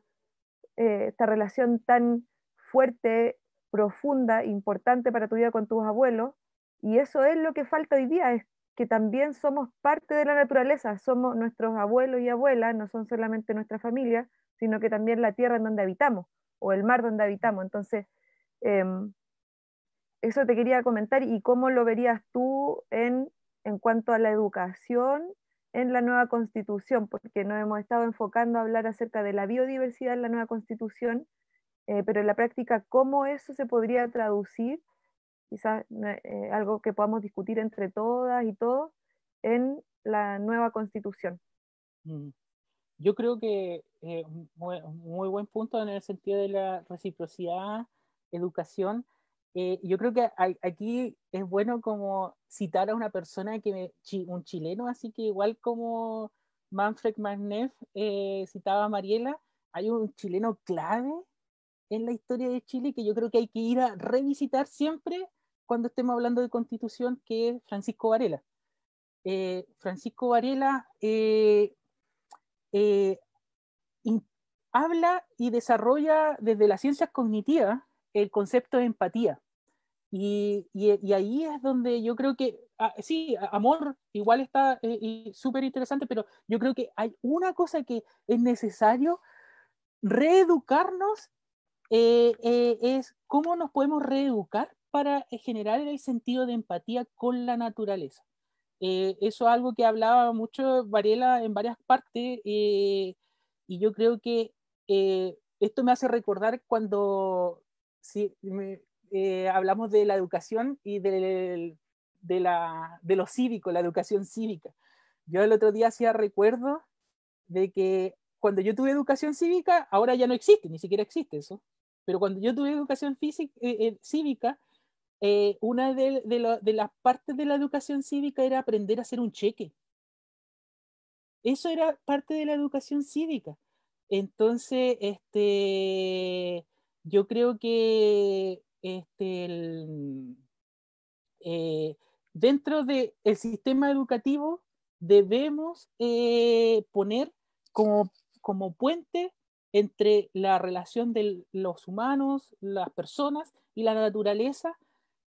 esta relación tan fuerte, profunda, importante para tu vida con tus abuelos, y eso es lo que falta hoy día, es que también somos parte de la naturaleza, somos nuestros abuelos y abuelas, no son solamente nuestra familia, sino que también la tierra en donde habitamos, o el mar donde habitamos. Entonces, eso te quería comentar, y cómo lo verías tú en cuanto a la educación en la nueva constitución, porque nos hemos estado enfocando a hablar acerca de la biodiversidad en la nueva constitución, pero en la práctica, ¿cómo eso se podría traducir? Quizás algo que podamos discutir entre todas y todos en la nueva constitución. Yo creo que muy buen punto en el sentido de la reciprocidad, educación. Yo creo que aquí es bueno como citar a una persona un chileno, así que igual como Manfred Magneff citaba a Mariela, hay un chileno clave en la historia de Chile que yo creo que hay que ir a revisitar siempre, cuando estemos hablando de constitución, que es Francisco Varela. Francisco Varela habla y desarrolla desde las ciencias cognitivas el concepto de empatía. Y ahí es donde yo creo que, sí, amor igual está súper interesante, pero yo creo que hay una cosa que es necesario reeducarnos, es cómo nos podemos reeducar para generar el sentido de empatía con la naturaleza. Eso es algo que hablaba mucho Varela en varias partes, y yo creo que esto me hace recordar cuando hablamos de la educación y de lo cívico, la educación cívica. Yo el otro día hacía recuerdo de que cuando yo tuve educación cívica, ahora ya no existe, ni siquiera existe eso, pero cuando yo tuve educación cívica, una de las partes de la educación cívica era aprender a hacer un cheque. Eso era parte de la educación cívica. Entonces, yo creo que dentro del sistema educativo debemos poner como puente entre la relación de los humanos, las personas y la naturaleza,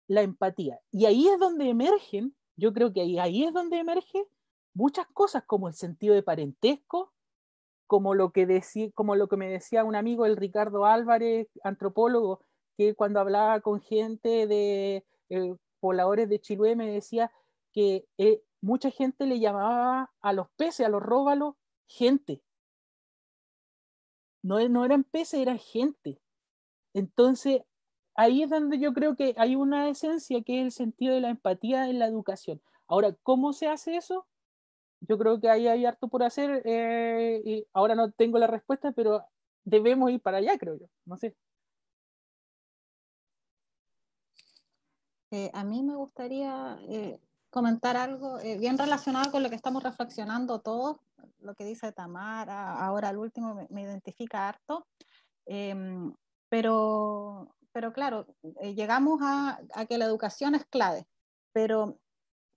la empatía. Y ahí es donde emergen, yo creo que ahí es donde emergen muchas cosas, como el sentido de parentesco, como lo que me decía un amigo, el Ricardo Álvarez, antropólogo, que cuando hablaba con gente de pobladores de Chiloé me decía que mucha gente le llamaba a los peces, a los róbalos, gente. No eran peces, eran gente. Entonces, ahí es donde yo creo que hay una esencia que es el sentido de la empatía en la educación. Ahora, ¿cómo se hace eso? Yo creo que ahí hay harto por hacer, y ahora no tengo la respuesta, pero debemos ir para allá, creo yo. No sé. A mí me gustaría comentar algo bien relacionado con lo que estamos reflexionando todos, lo que dice Tamara, ahora el último me identifica harto, pero claro, llegamos a que la educación es clave, pero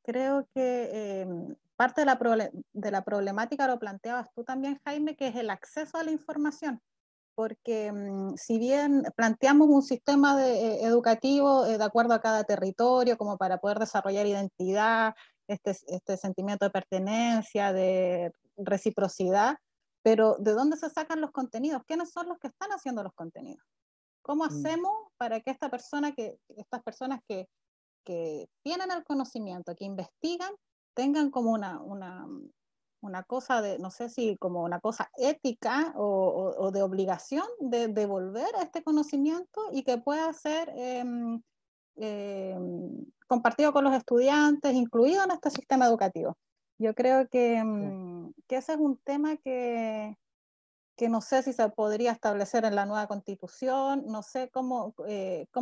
creo que parte de la problemática lo planteabas tú también, Jaime, que es el acceso a la información, porque si bien planteamos un sistema educativo de acuerdo a cada territorio, como para poder desarrollar identidad, este sentimiento de pertenencia, de reciprocidad, pero ¿de dónde se sacan los contenidos? ¿Quiénes son los que están haciendo los contenidos? ¿Cómo hacemos para que estas personas que tienen el conocimiento, que investigan, tengan como una cosa de, no sé si como una cosa ética o de obligación de devolver este conocimiento y que pueda ser compartido con los estudiantes, incluido en este sistema educativo? Yo creo que ese es un tema que no sé si se podría establecer en la nueva constitución, no sé cómo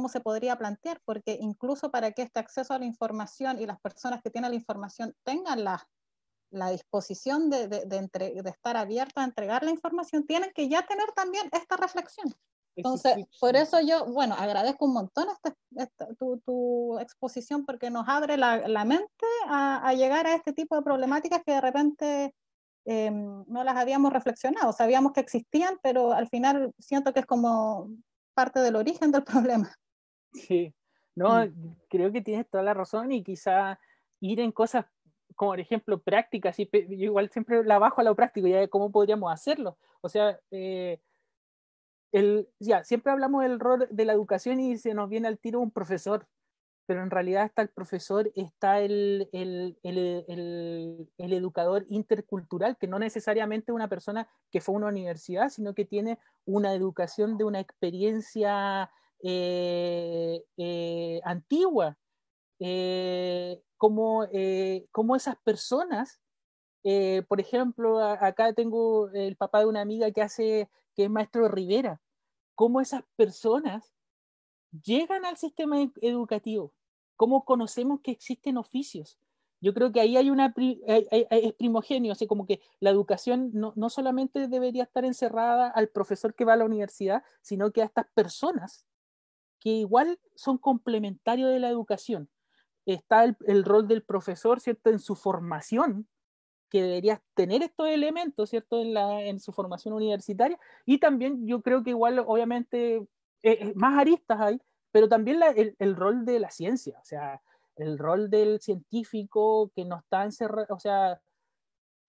se podría plantear, porque incluso para que este acceso a la información y las personas que tienen la información tengan la disposición de estar abiertas a entregar la información, tienen que ya tener también esta reflexión. Entonces, por eso yo, bueno, agradezco un montón tu exposición, porque nos abre la mente a llegar a este tipo de problemáticas que de repente no las habíamos reflexionado, sabíamos que existían, pero al final siento que es como parte del origen del problema. Sí, no, creo que tienes toda la razón, y quizá ir en cosas como, por ejemplo, prácticas, y yo igual siempre la bajo a lo práctico, ya de cómo podríamos hacerlo. O sea, siempre hablamos del rol de la educación y se nos viene al tiro un profesor, pero en realidad está el profesor, está el educador intercultural, que no necesariamente es una persona que fue a una universidad, sino que tiene una educación de una experiencia antigua, como esas personas, por ejemplo, acá tengo el papá de una amiga que es maestro de Rivera, cómo esas personas llegan al sistema educativo, cómo conocemos que existen oficios. Yo creo que ahí hay es primogenio, así como que la educación no solamente debería estar encerrada al profesor que va a la universidad, sino que a estas personas que igual son complementarios de la educación. Está el rol del profesor, ¿cierto?, en su formación, que debería tener estos elementos, ¿cierto?, en su formación universitaria, y también yo creo que igual, obviamente, más aristas hay, pero también el rol de la ciencia, o sea, el rol del científico que no está encerrado, o sea,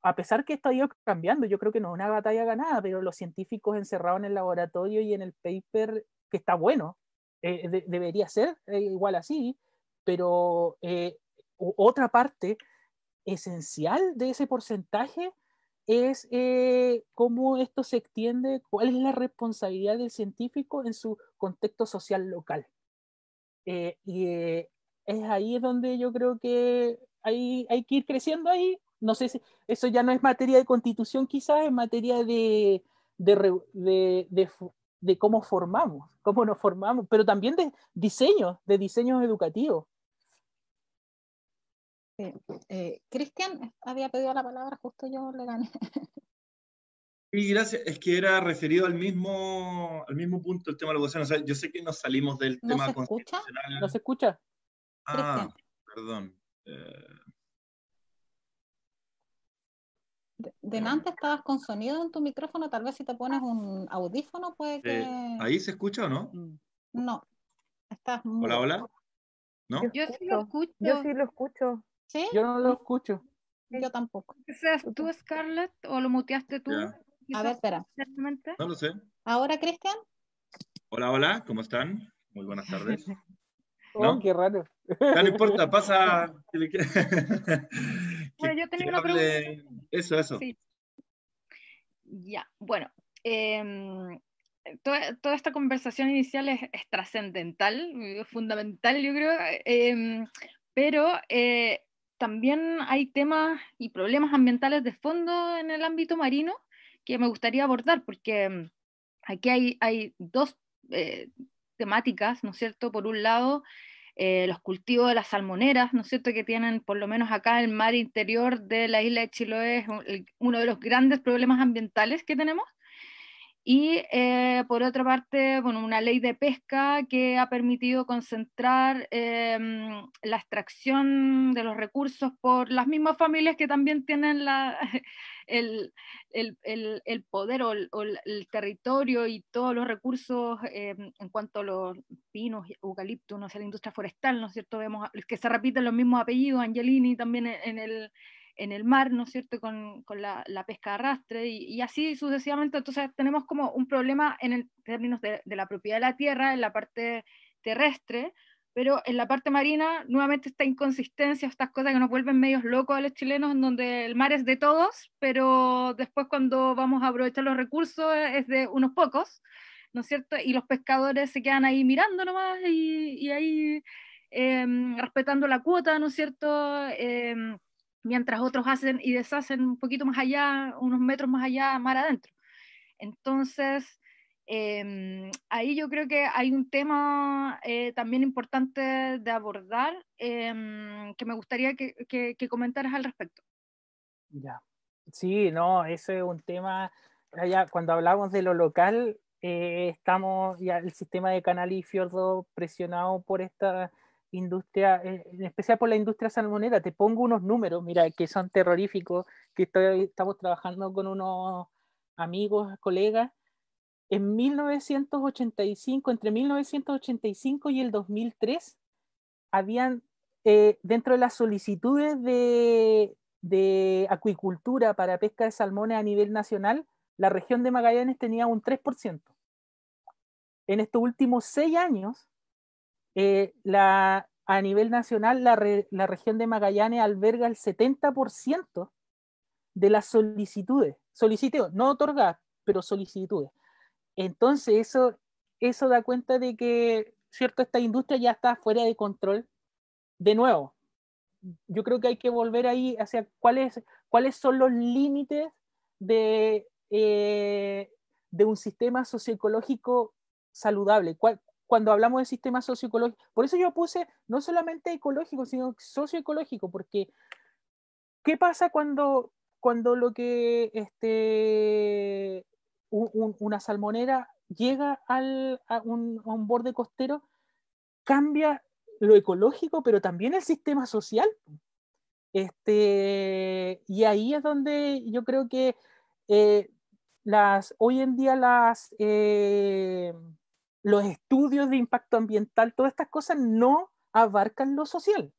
a pesar que esto ha ido cambiando, yo creo que no es una batalla ganada, pero los científicos encerrados en el laboratorio y en el paper, que está bueno, debería ser igual así, pero otra parte esencial de ese porcentaje es cómo esto se extiende, cuál es la responsabilidad del científico en su contexto social local. Es ahí donde yo creo que hay que ir creciendo ahí. No sé si eso ya no es materia de constitución, quizás es materia de cómo formamos, cómo nos formamos, pero también de diseños educativos. Sí. Cristian había pedido la palabra, justo yo le gané. Sí, gracias. Es que era referido al mismo punto, el tema de la educación. O sea, yo sé que nos salimos del ¿No tema se escucha? constitucional. ¿No se escucha? Ah, Cristian. perdón. Delante estabas con sonido en tu micrófono, tal vez si te pones un audífono puede que... ¿Ahí se escucha o no? No, estás Hola, mudo. hola. ¿No? Yo sí lo escucho. Yo sí lo escucho. ¿Sí? Yo no lo escucho. Yo tampoco. ¿Que seas tú, Scarlett, o lo muteaste tú? Ya. A ver, espera. Exactamente. No lo sé. ¿Ahora, Cristian? Hola, hola, ¿cómo están? Muy buenas tardes. Oh, ¿No? qué raro. Ya no importa, pasa. Bueno, yo tenía que una pregunta. hable. Eso. Sí. Ya, bueno. Toda esta conversación inicial es trascendental, fundamental, yo creo, pero también hay temas y problemas ambientales de fondo en el ámbito marino que me gustaría abordar, porque aquí hay dos temáticas, ¿no es cierto? Por un lado, los cultivos de las salmoneras, ¿no es cierto?, que tienen, por lo menos acá, el mar interior de la isla de Chiloé, es uno de los grandes problemas ambientales que tenemos. Y por otra parte, bueno, una ley de pesca que ha permitido concentrar la extracción de los recursos por las mismas familias que también tienen el poder o el territorio y todos los recursos en cuanto a los pinos, eucaliptos, no sé, la industria forestal, ¿no es cierto? Vemos que se repiten los mismos apellidos, Angelini también en el mar, ¿no es cierto?, con la pesca de arrastre y así sucesivamente. Entonces tenemos como un problema en términos de la propiedad de la tierra, en la parte terrestre, pero en la parte marina, nuevamente esta inconsistencia, estas cosas que nos vuelven medios locos a los chilenos, en donde el mar es de todos, pero después cuando vamos a aprovechar los recursos es de unos pocos, ¿no es cierto? Y los pescadores se quedan ahí mirando nomás y ahí respetando la cuota, ¿no es cierto? Mientras otros hacen y deshacen un poquito más allá, unos metros más allá, mar adentro. Entonces, ahí yo creo que hay un tema también importante de abordar que me gustaría que comentaras al respecto. Ya. Sí, no, ese es un tema, allá, cuando hablamos de lo local, estamos ya el sistema de canal y fiordo presionado por esta industria, en especial por la industria salmonera. Te pongo unos números, mira, que son terroríficos, que estamos trabajando con unos amigos, colegas. En 1985, entre 1985 y el 2003, habían dentro de las solicitudes de acuicultura para pesca de salmones a nivel nacional, la región de Magallanes tenía un 3%. En estos últimos 6 años, a nivel nacional, la región de Magallanes alberga el 70% de las solicitudes, no otorgadas, pero solicitudes. Entonces, eso da cuenta de que, cierto, esta industria ya está fuera de control. De nuevo, yo creo que hay que volver ahí hacia cuáles son los límites de un sistema socioecológico saludable. Cuando hablamos de sistema socioecológico, por eso yo puse no solamente ecológico, sino socioecológico, porque ¿qué pasa cuando lo que una salmonera llega a un borde costero? cambia lo ecológico, pero también el sistema social. Y ahí es donde yo creo que hoy en día los estudios de impacto ambiental, todas estas cosas no abarcan lo social.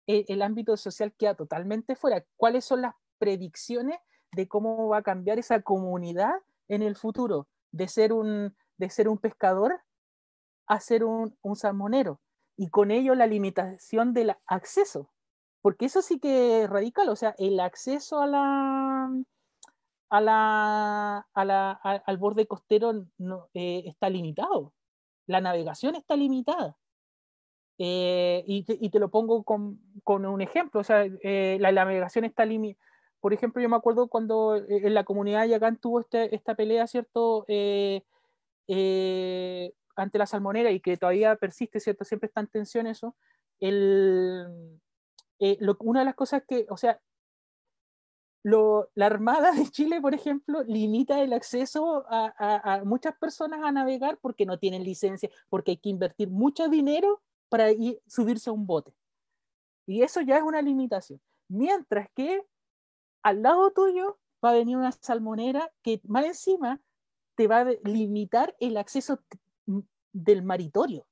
El ámbito social queda totalmente fuera. ¿Cuáles son las predicciones de cómo va a cambiar esa comunidad en el futuro? De ser un pescador a ser un salmonero. Y con ello la limitación del acceso. Porque eso sí que es radical. O sea, el acceso al borde costero no, está limitado. La navegación está limitada. Y te lo pongo con un ejemplo. O sea, la navegación está limitada. Por ejemplo, yo me acuerdo cuando en la comunidad de Yagán tuvo esta pelea, ¿cierto? Ante la salmonera y que todavía persiste, ¿cierto? Siempre está en tensión eso. Una de las cosas que, o sea, la Armada de Chile, por ejemplo, limita el acceso a muchas personas a navegar porque no tienen licencia, porque hay que invertir mucho dinero para subirse a un bote. Y eso ya es una limitación. Mientras que al lado tuyo va a venir una salmonera que más encima te va a limitar el acceso del maritorio.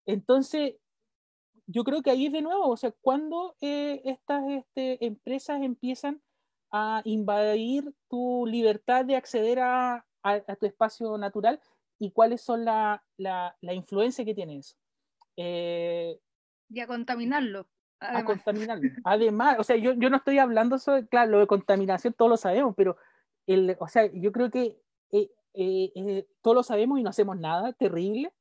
Entonces, yo creo que ahí es de nuevo, o sea, cuando estas empresas empiezan a invadir tu libertad de acceder a tu espacio natural y cuáles son la influencia que tiene eso. Y a contaminarlo. A contaminarlo. Además, o sea, yo no estoy hablando sobre, claro, lo de contaminación todos lo sabemos, pero o sea, yo creo que todos lo sabemos y no hacemos nada terrible,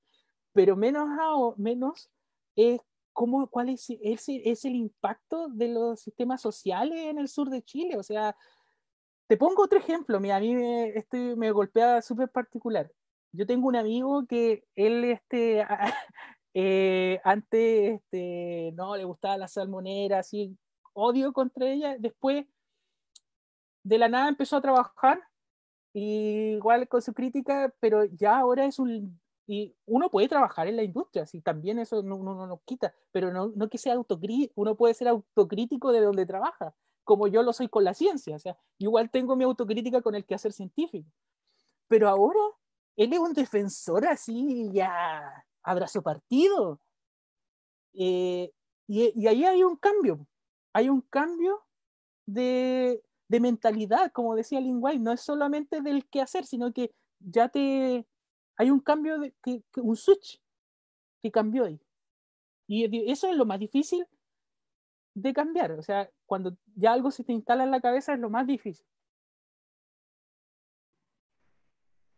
pero menos es cuál es el impacto de los sistemas sociales en el sur de Chile. O sea, te pongo otro ejemplo, mira, a mí me golpea súper particular. Yo tengo un amigo que él antes no le gustaba la salmonera, así, odio contra ella. Después, de la nada empezó a trabajar, igual con su crítica, pero ya ahora y uno puede trabajar en la industria, si también eso no nos quita, pero no que sea autocrítico, uno puede ser autocrítico de donde trabaja, como yo lo soy con la ciencia. O sea, igual tengo mi autocrítica con el quehacer científico, pero ahora él es un defensor así, ya abrazo partido. Y ahí hay un cambio de mentalidad, como decía Lin White, no es solamente del qué hacer, sino que hay un cambio, un switch que cambió ahí. Y eso es lo más difícil de cambiar. O sea, cuando ya algo se te instala en la cabeza es lo más difícil.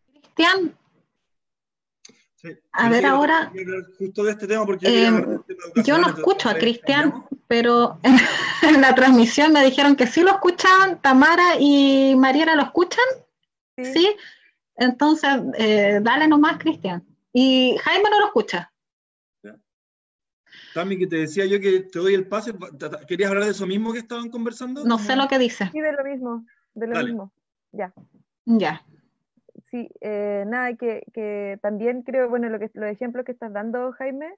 Cristian, sí, a ver ahora, justo de este tema porque yo quería hablar del tema educacional, yo no escucho a Cristian, pero en la transmisión me dijeron que sí lo escuchaban, Tamara y Mariela lo escuchan, ¿sí? Entonces, dale nomás, Cristian. Y Jaime no lo escucha. Tami, que te decía yo que te doy el pase, ¿querías hablar de eso mismo que estaban conversando? No sé lo que dice. Sí, de lo mismo, Dale. mismo. Ya. Ya. Sí, nada, que también creo, bueno, los ejemplos que estás dando, Jaime,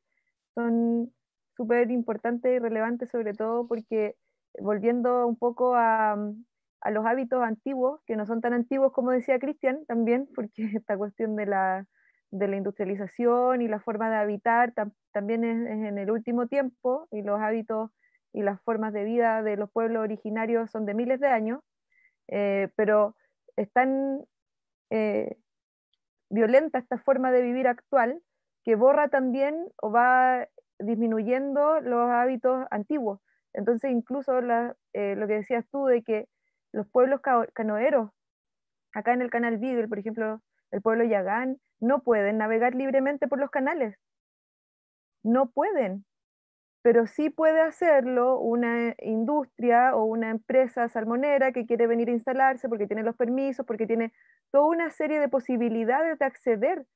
son súper importantes y relevantes, sobre todo porque volviendo un poco a los hábitos antiguos, que no son tan antiguos como decía Cristian también, porque esta cuestión de la industrialización y la forma de habitar también es en el último tiempo, y los hábitos y las formas de vida de los pueblos originarios son de miles de años, pero están violenta esta forma de vivir actual que borra también o va disminuyendo los hábitos antiguos. Entonces, incluso lo que decías tú de que los pueblos canoeros, acá en el canal Beagle, por ejemplo, el pueblo Yagán, no pueden navegar libremente por los canales. No pueden, pero sí puede hacerlo una industria o una empresa salmonera que quiere venir a instalarse porque tiene los permisos, porque tiene toda una serie de posibilidades de acceder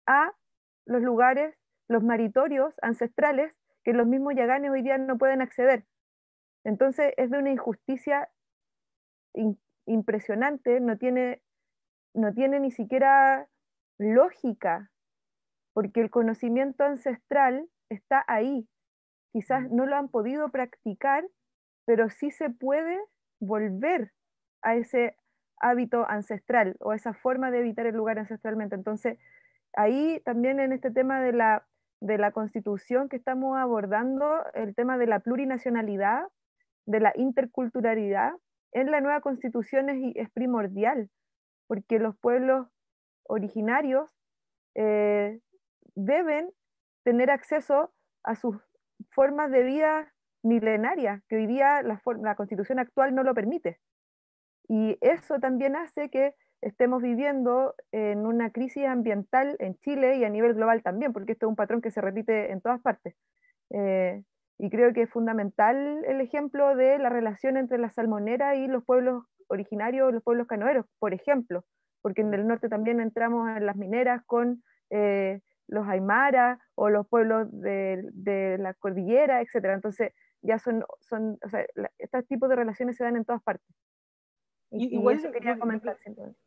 a los lugares, los maritorios ancestrales que los mismos yaganes hoy día no pueden acceder. Entonces es de una injusticia impresionante, no tiene ni siquiera lógica porque el conocimiento ancestral está ahí. Quizás no lo han podido practicar, pero sí se puede volver a ese hábito ancestral o esa forma de evitar el lugar ancestralmente. Entonces, ahí también en este tema de la constitución que estamos abordando, el tema de la plurinacionalidad, de la interculturalidad, en la nueva constitución es primordial, porque los pueblos originarios deben tener acceso a sus formas de vida milenarias, que hoy día la constitución actual no lo permite. Y eso también hace que estemos viviendo en una crisis ambiental en Chile y a nivel global también, porque esto es un patrón que se repite en todas partes. Y creo que es fundamental el ejemplo de la relación entre la salmonera y los pueblos originarios, los pueblos canoeros, por ejemplo, porque en el norte también entramos en las mineras con los aymaras o los pueblos de la cordillera, etc. Entonces ya o sea, estos tipos de relaciones se dan en todas partes. Y igual eso quería comentar.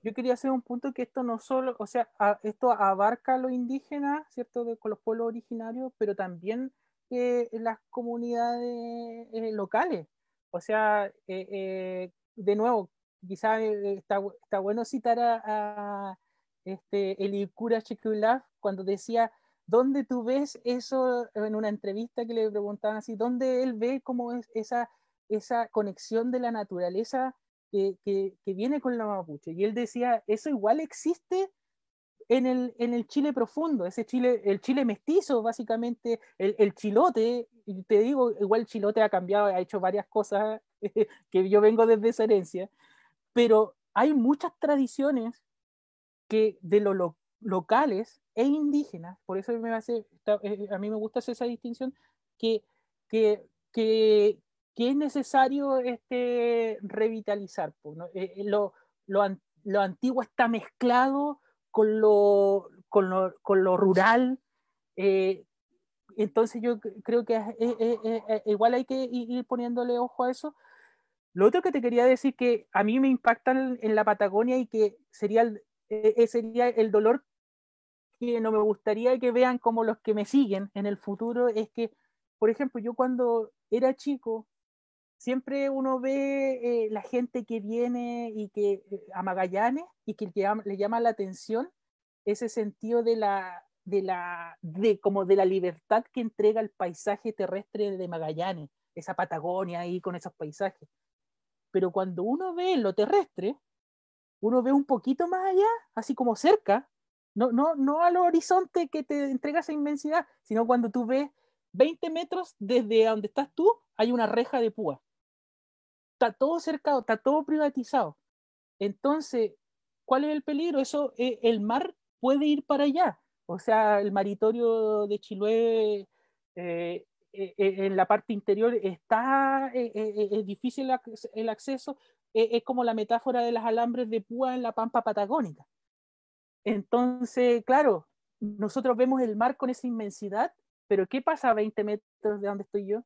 Yo quería hacer un punto que esto no solo, o sea, esto abarca a los indígenas, ¿cierto? Con los pueblos originarios, pero también las comunidades locales. O sea, de nuevo, quizás está bueno citar a Elikura Shekulav cuando decía, ¿dónde tú ves eso? En una entrevista que le preguntaban así, ¿dónde él ve cómo es esa conexión de la naturaleza que viene con la mapuche? Y él decía, eso igual existe en el Chile profundo, el Chile mestizo, básicamente, el chilote, y te digo, igual el chilote ha cambiado, ha hecho varias cosas que yo vengo desde esa herencia, pero hay muchas tradiciones que de lo locales e indígenas, por eso a mí me gusta hacer esa distinción, que es necesario revitalizar, ¿no? Lo antiguo está mezclado con lo rural, entonces yo creo que igual hay que ir poniéndole ojo a eso. Lo otro que te quería decir que a mí me impacta en la Patagonia y que sería el dolor que no me gustaría que vean como los que me siguen en el futuro, es que, por ejemplo, yo cuando era chico, siempre uno ve la gente que viene y que a Magallanes y que le llama la atención ese sentido como de la libertad que entrega el paisaje terrestre de Magallanes, esa Patagonia ahí con esos paisajes. Pero cuando uno ve lo terrestre, uno ve un poquito más allá, así como cerca, no al horizonte que te entrega esa inmensidad, sino cuando tú ves 20 metros desde donde estás tú, hay una reja de púa. Está todo cercado, está todo privatizado. Entonces, ¿cuál es el peligro? El mar puede ir para allá. O sea, el maritorio de Chiloé en la parte interior es difícil el acceso, es como la metáfora de las alambres de púa en la pampa patagónica. Entonces, claro, nosotros vemos el mar con esa inmensidad, pero ¿qué pasa a 20 metros de donde estoy yo?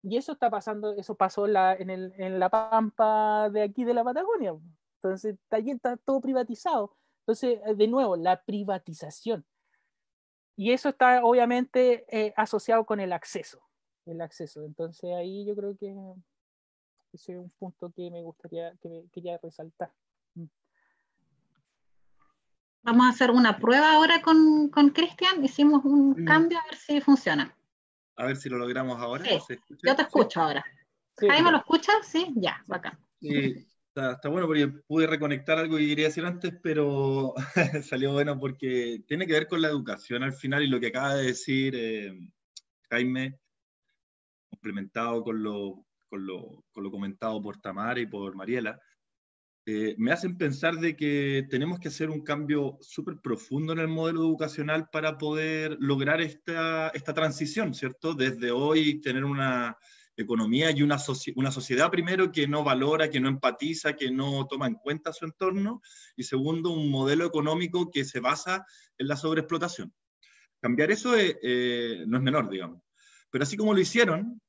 Y eso pasó en la pampa de aquí de la Patagonia. Entonces, está todo privatizado. Entonces, de nuevo, la privatización. Y eso está obviamente asociado con el acceso. Entonces, ahí yo creo que ese es un punto que quería resaltar. Vamos a hacer una prueba ahora con Cristian. Hicimos un cambio a ver si funciona. A ver si lo logramos ahora. Sí, yo te escucho ahora. Sí, ¿Jaime lo escucha? Sí, ya, bacán. Sí, está bueno porque pude reconectar algo que quería decir antes, pero salió bueno porque tiene que ver con la educación al final y lo que acaba de decir Jaime, complementado con lo comentado por Tamara y por Mariela, me hacen pensar de que tenemos que hacer un cambio súper profundo en el modelo educacional para poder lograr esta transición, ¿cierto? Desde hoy tener una economía y una sociedad primero que no valora, que no empatiza, que no toma en cuenta su entorno, y segundo, un modelo económico que se basa en la sobreexplotación. Cambiar eso no es menor, digamos. Pero así como lo hicieron,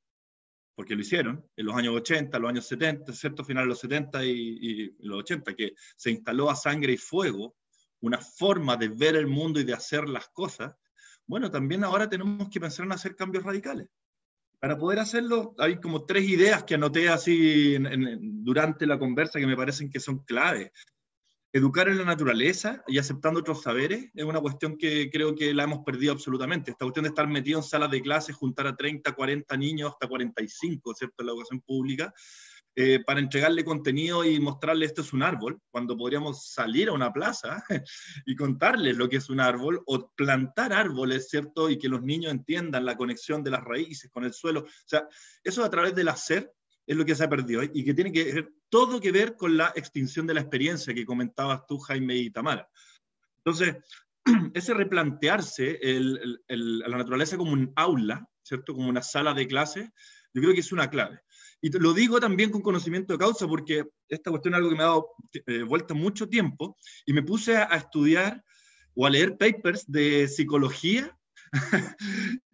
porque lo hicieron en los años 80, los años 70, ¿cierto? Final de los 70 y los 80, que se instaló a sangre y fuego una forma de ver el mundo y de hacer las cosas, bueno, también ahora tenemos que pensar en hacer cambios radicales. Para poder hacerlo, hay como 3 ideas que anoté así durante la conversa que me parecen que son claves. Educar en la naturaleza y aceptando otros saberes es una cuestión que creo que la hemos perdido absolutamente. Esta cuestión de estar metido en salas de clases, juntar a 30, 40 niños, hasta 45, ¿cierto?, en la educación pública, para entregarle contenido y mostrarle esto es un árbol, cuando podríamos salir a una plaza y contarles lo que es un árbol, o plantar árboles, ¿cierto?, y que los niños entiendan la conexión de las raíces con el suelo. O sea, eso a través del hacer es lo que se ha perdido, y que tiene que todo que ver con la extinción de la experiencia que comentabas tú, Jaime y Tamara. Entonces, ese replantearse a la naturaleza como un aula, ¿cierto?, como una sala de clases, yo creo que es una clave. Y te lo digo también con conocimiento de causa, porque esta cuestión es algo que me ha dado vuelta mucho tiempo, y me puse a estudiar o a leer papers de psicología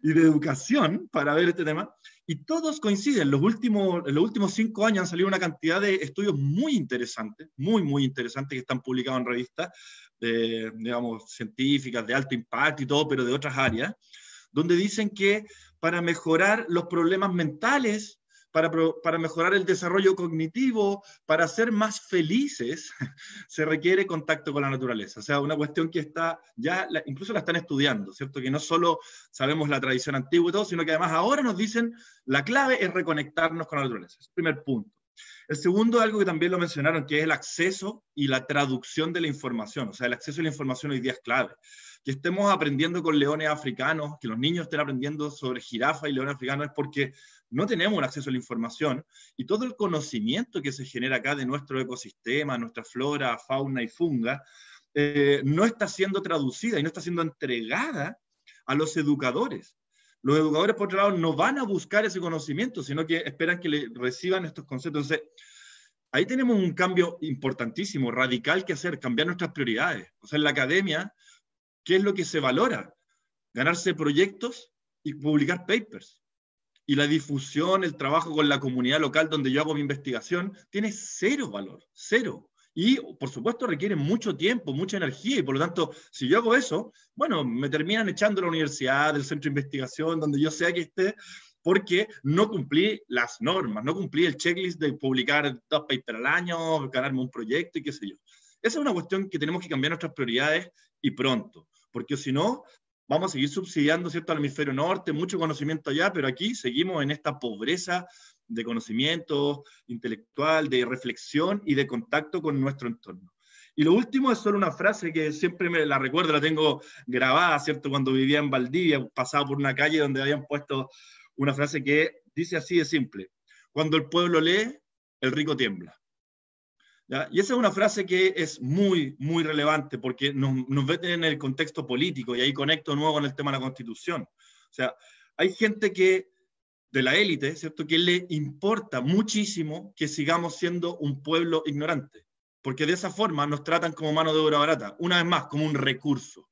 y de educación para ver este tema, y todos coinciden. En los últimos 5 años han salido una cantidad de estudios muy interesantes, muy interesantes, que están publicados en revistas, digamos, científicas, de alto impacto y todo, pero de otras áreas, donde dicen que para mejorar los problemas mentales, para mejorar el desarrollo cognitivo, para ser más felices, se requiere contacto con la naturaleza. O sea, una cuestión que está, incluso la están estudiando, ¿cierto? Que no solo sabemos la tradición antigua y todo, sino que además ahora nos dicen, la clave es reconectarnos con la naturaleza. Es el primer punto. El segundo es algo que también lo mencionaron, que es el acceso y la traducción de la información. O sea, el acceso a la información hoy día es clave. Que estemos aprendiendo con leones africanos, que los niños estén aprendiendo sobre jirafas y leones africanos, es porque no tenemos un acceso a la información, y todo el conocimiento que se genera acá de nuestro ecosistema, nuestra flora, fauna y funga, no está siendo traducida y no está siendo entregada a los educadores. Los educadores, por otro lado, no van a buscar ese conocimiento, sino que esperan que le reciban estos conceptos. Entonces, ahí tenemos un cambio importantísimo, radical que hacer, cambiar nuestras prioridades. O sea, en la academia, ¿qué es lo que se valora? Ganarse proyectos y publicar papers. Y la difusión, el trabajo con la comunidad local donde yo hago mi investigación, tiene 0 valor, 0. Y, por supuesto, requiere mucho tiempo, mucha energía, y por lo tanto, si yo hago eso, bueno, me terminan echando de la universidad, del centro de investigación, donde yo sea que esté, porque no cumplí las normas, no cumplí el checklist de publicar 2 papers al año, ganarme un proyecto y qué sé yo. Esa es una cuestión que tenemos que cambiar nuestras prioridades, y pronto, porque si no, vamos a seguir subsidiando, ¿cierto?, al hemisferio norte, mucho conocimiento allá, pero aquí seguimos en esta pobreza de conocimiento intelectual, de reflexión y de contacto con nuestro entorno. Y lo último es solo una frase que siempre me la recuerdo, la tengo grabada, ¿cierto?, cuando vivía en Valdivia, pasaba por una calle donde habían puesto una frase que dice así de simple: cuando el pueblo lee, el rico tiembla. ¿Ya? Y esa es una frase que es muy relevante, porque nos mete en el contexto político, y ahí conecto de nuevo con el tema de la Constitución. O sea, hay gente de la élite, ¿cierto?, que le importa muchísimo que sigamos siendo un pueblo ignorante, porque de esa forma nos tratan como mano de obra barata, una vez más, como un recurso,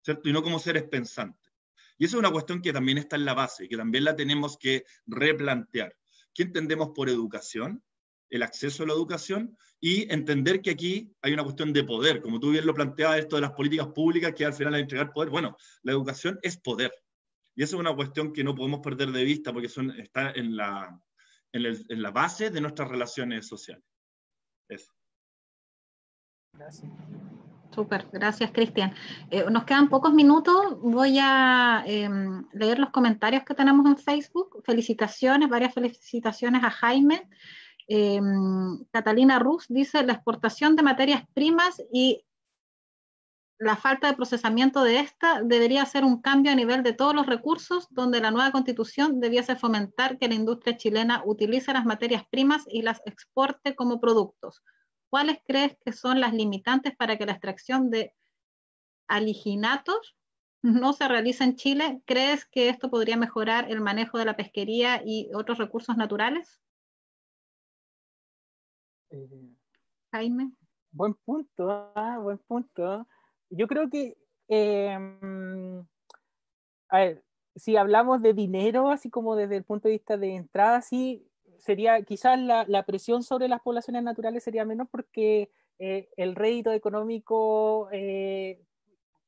¿cierto?, y no como seres pensantes. Y esa es una cuestión que también está en la base, que también la tenemos que replantear. ¿Qué entendemos por educación? El acceso a la educación, y entender que aquí hay una cuestión de poder, como tú bien lo planteabas, esto de las políticas públicas, que al final hay que entregar poder. Bueno, la educación es poder, y esa es una cuestión que no podemos perder de vista, porque está en la base de nuestras relaciones sociales. Eso. Gracias. Súper, gracias, Cristian. Nos quedan pocos minutos. Voy a leer los comentarios que tenemos en Facebook. Felicitaciones, varias felicitaciones a Jaime. Catalina Ruz dice: la exportación de materias primas y la falta de procesamiento de esta debería ser un cambio a nivel de todos los recursos, donde la nueva constitución debiese fomentar que la industria chilena utilice las materias primas y las exporte como productos. ¿Cuáles crees que son las limitantes para que la extracción de aliginatos no se realice en Chile? ¿Crees que esto podría mejorar el manejo de la pesquería y otros recursos naturales? Jaime. Buen punto, buen punto. Yo creo que, a ver, si hablamos de dinero, así como desde el punto de vista de entrada, sí, sería quizás la presión sobre las poblaciones naturales sería menor, porque el rédito económico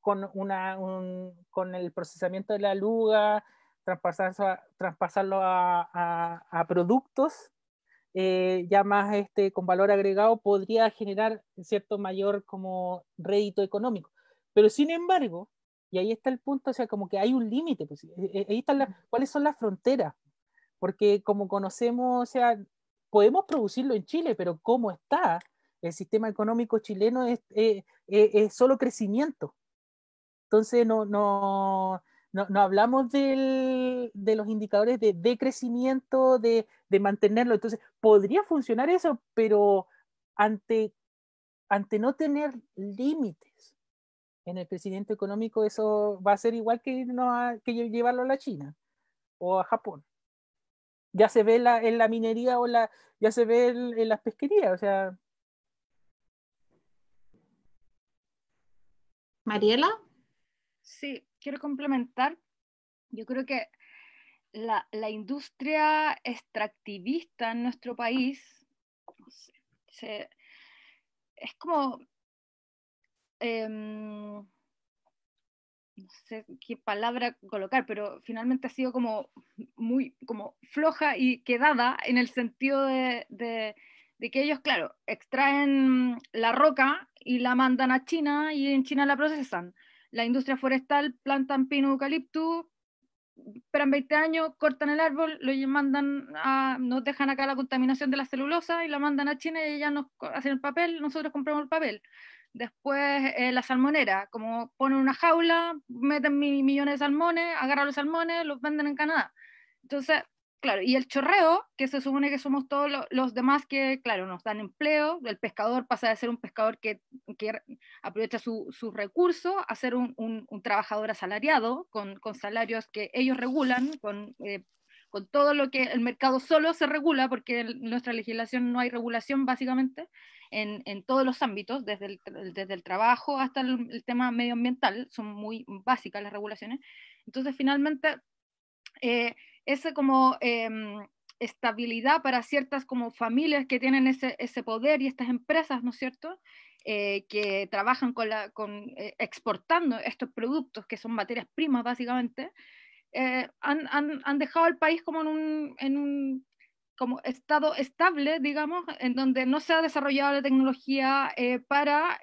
con el procesamiento de la luga, traspasarlo a productos ya más con valor agregado, podría generar cierto mayor como rédito económico. Pero sin embargo, y ahí está el punto, o sea, como que hay un límite, pues, ahí están cuáles son las fronteras, porque como conocemos, o sea, podemos producirlo en Chile, pero cómo está el sistema económico chileno es solo crecimiento. Entonces no hablamos de los indicadores de crecimiento, de mantenerlo. Entonces, podría funcionar eso, pero ante no tener límites en el crecimiento económico, eso va a ser igual que llevarlo a la China o a Japón. Ya se ve en la minería ya se ve en las pesquerías, o sea. Mariela. Sí, quiero complementar. Yo creo que la industria extractivista en nuestro país, no sé, es como, no sé qué palabra colocar, pero finalmente ha sido como muy como floja y quedada en el sentido de que ellos, claro, extraen la roca y la mandan a China y en China la procesan. La industria forestal plantan pino, eucalipto, esperan 20 años, cortan el árbol, nos dejan acá la contaminación de la celulosa y la mandan a China y ellas nos hacen el papel, nosotros compramos el papel. Después la salmonera, como ponen una jaula, meten millones de salmones, agarran los salmones, los venden en Canadá. Entonces, claro, y el chorreo, que se supone que somos todos los demás que, claro, nos dan empleo, el pescador pasa de ser un pescador que aprovecha sus recursos a ser un trabajador asalariado, con salarios que ellos regulan, con todo lo que el mercado solo se regula, porque en nuestra legislación no hay regulación básicamente en todos los ámbitos, desde el trabajo hasta el tema medioambiental, son muy básicas las regulaciones. Entonces, finalmente, esa como estabilidad para ciertas como familias que tienen ese poder y estas empresas, ¿no es cierto?, que trabajan exportando estos productos que son materias primas básicamente, han dejado al país como en un como estado estable, digamos, en donde no se ha desarrollado la tecnología para,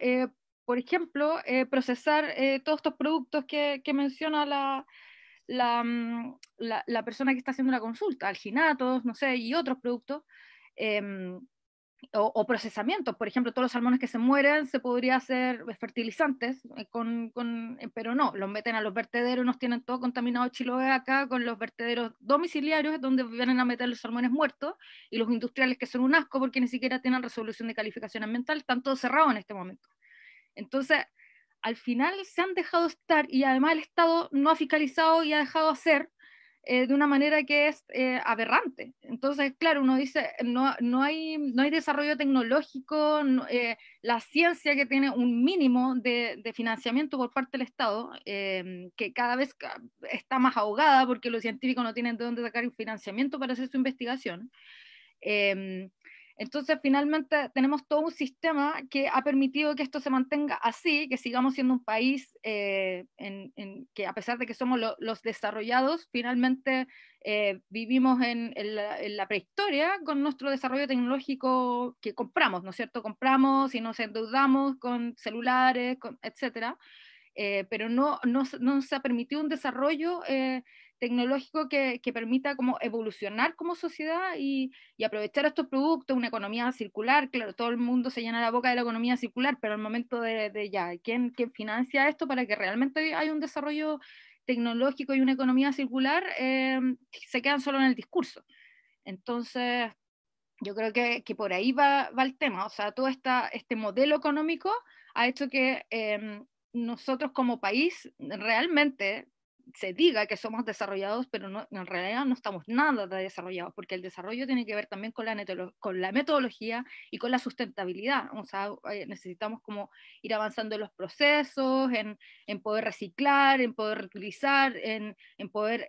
por ejemplo, procesar todos estos productos que menciona la persona que está haciendo la consulta, alginatos, no sé, y otros productos, o procesamientos. Por ejemplo, todos los salmones que se mueren se podría hacer fertilizantes, pero no, los meten a los vertederos, nos tienen todo contaminado Chiloé acá con los vertederos domiciliarios, donde vienen a meter los salmones muertos, y los industriales que son un asco porque ni siquiera tienen resolución de calificación ambiental, están todos cerrados en este momento. Entonces, al final se han dejado estar y además el Estado no ha fiscalizado y ha dejado hacer de una manera que es aberrante. Entonces, claro, uno dice, no hay desarrollo tecnológico, la ciencia que tiene un mínimo de financiamiento por parte del Estado, que cada vez está más ahogada porque los científicos no tienen de dónde sacar el financiamiento para hacer su investigación. Entonces, finalmente, tenemos todo un sistema que ha permitido que esto se mantenga así, que sigamos siendo un país que, a pesar de que somos los desarrollados, finalmente vivimos en la prehistoria con nuestro desarrollo tecnológico que compramos, ¿no es cierto? Compramos y nos endeudamos con celulares, etcétera. Pero no se ha permitido un desarrollo tecnológico que permita como evolucionar como sociedad y aprovechar estos productos, una economía circular. Claro, todo el mundo se llena la boca de la economía circular, pero al momento de ya, ¿quién financia esto para que realmente haya un desarrollo tecnológico y una economía circular? Se quedan solo en el discurso. Entonces, yo creo que por ahí va el tema. O sea, todo este modelo económico ha hecho que nosotros como país realmente se diga que somos desarrollados, pero no, en realidad no estamos nada de desarrollados, porque el desarrollo tiene que ver también con la metodología y con la sustentabilidad. O sea, necesitamos como ir avanzando en los procesos, en poder reciclar, en poder reutilizar, en poder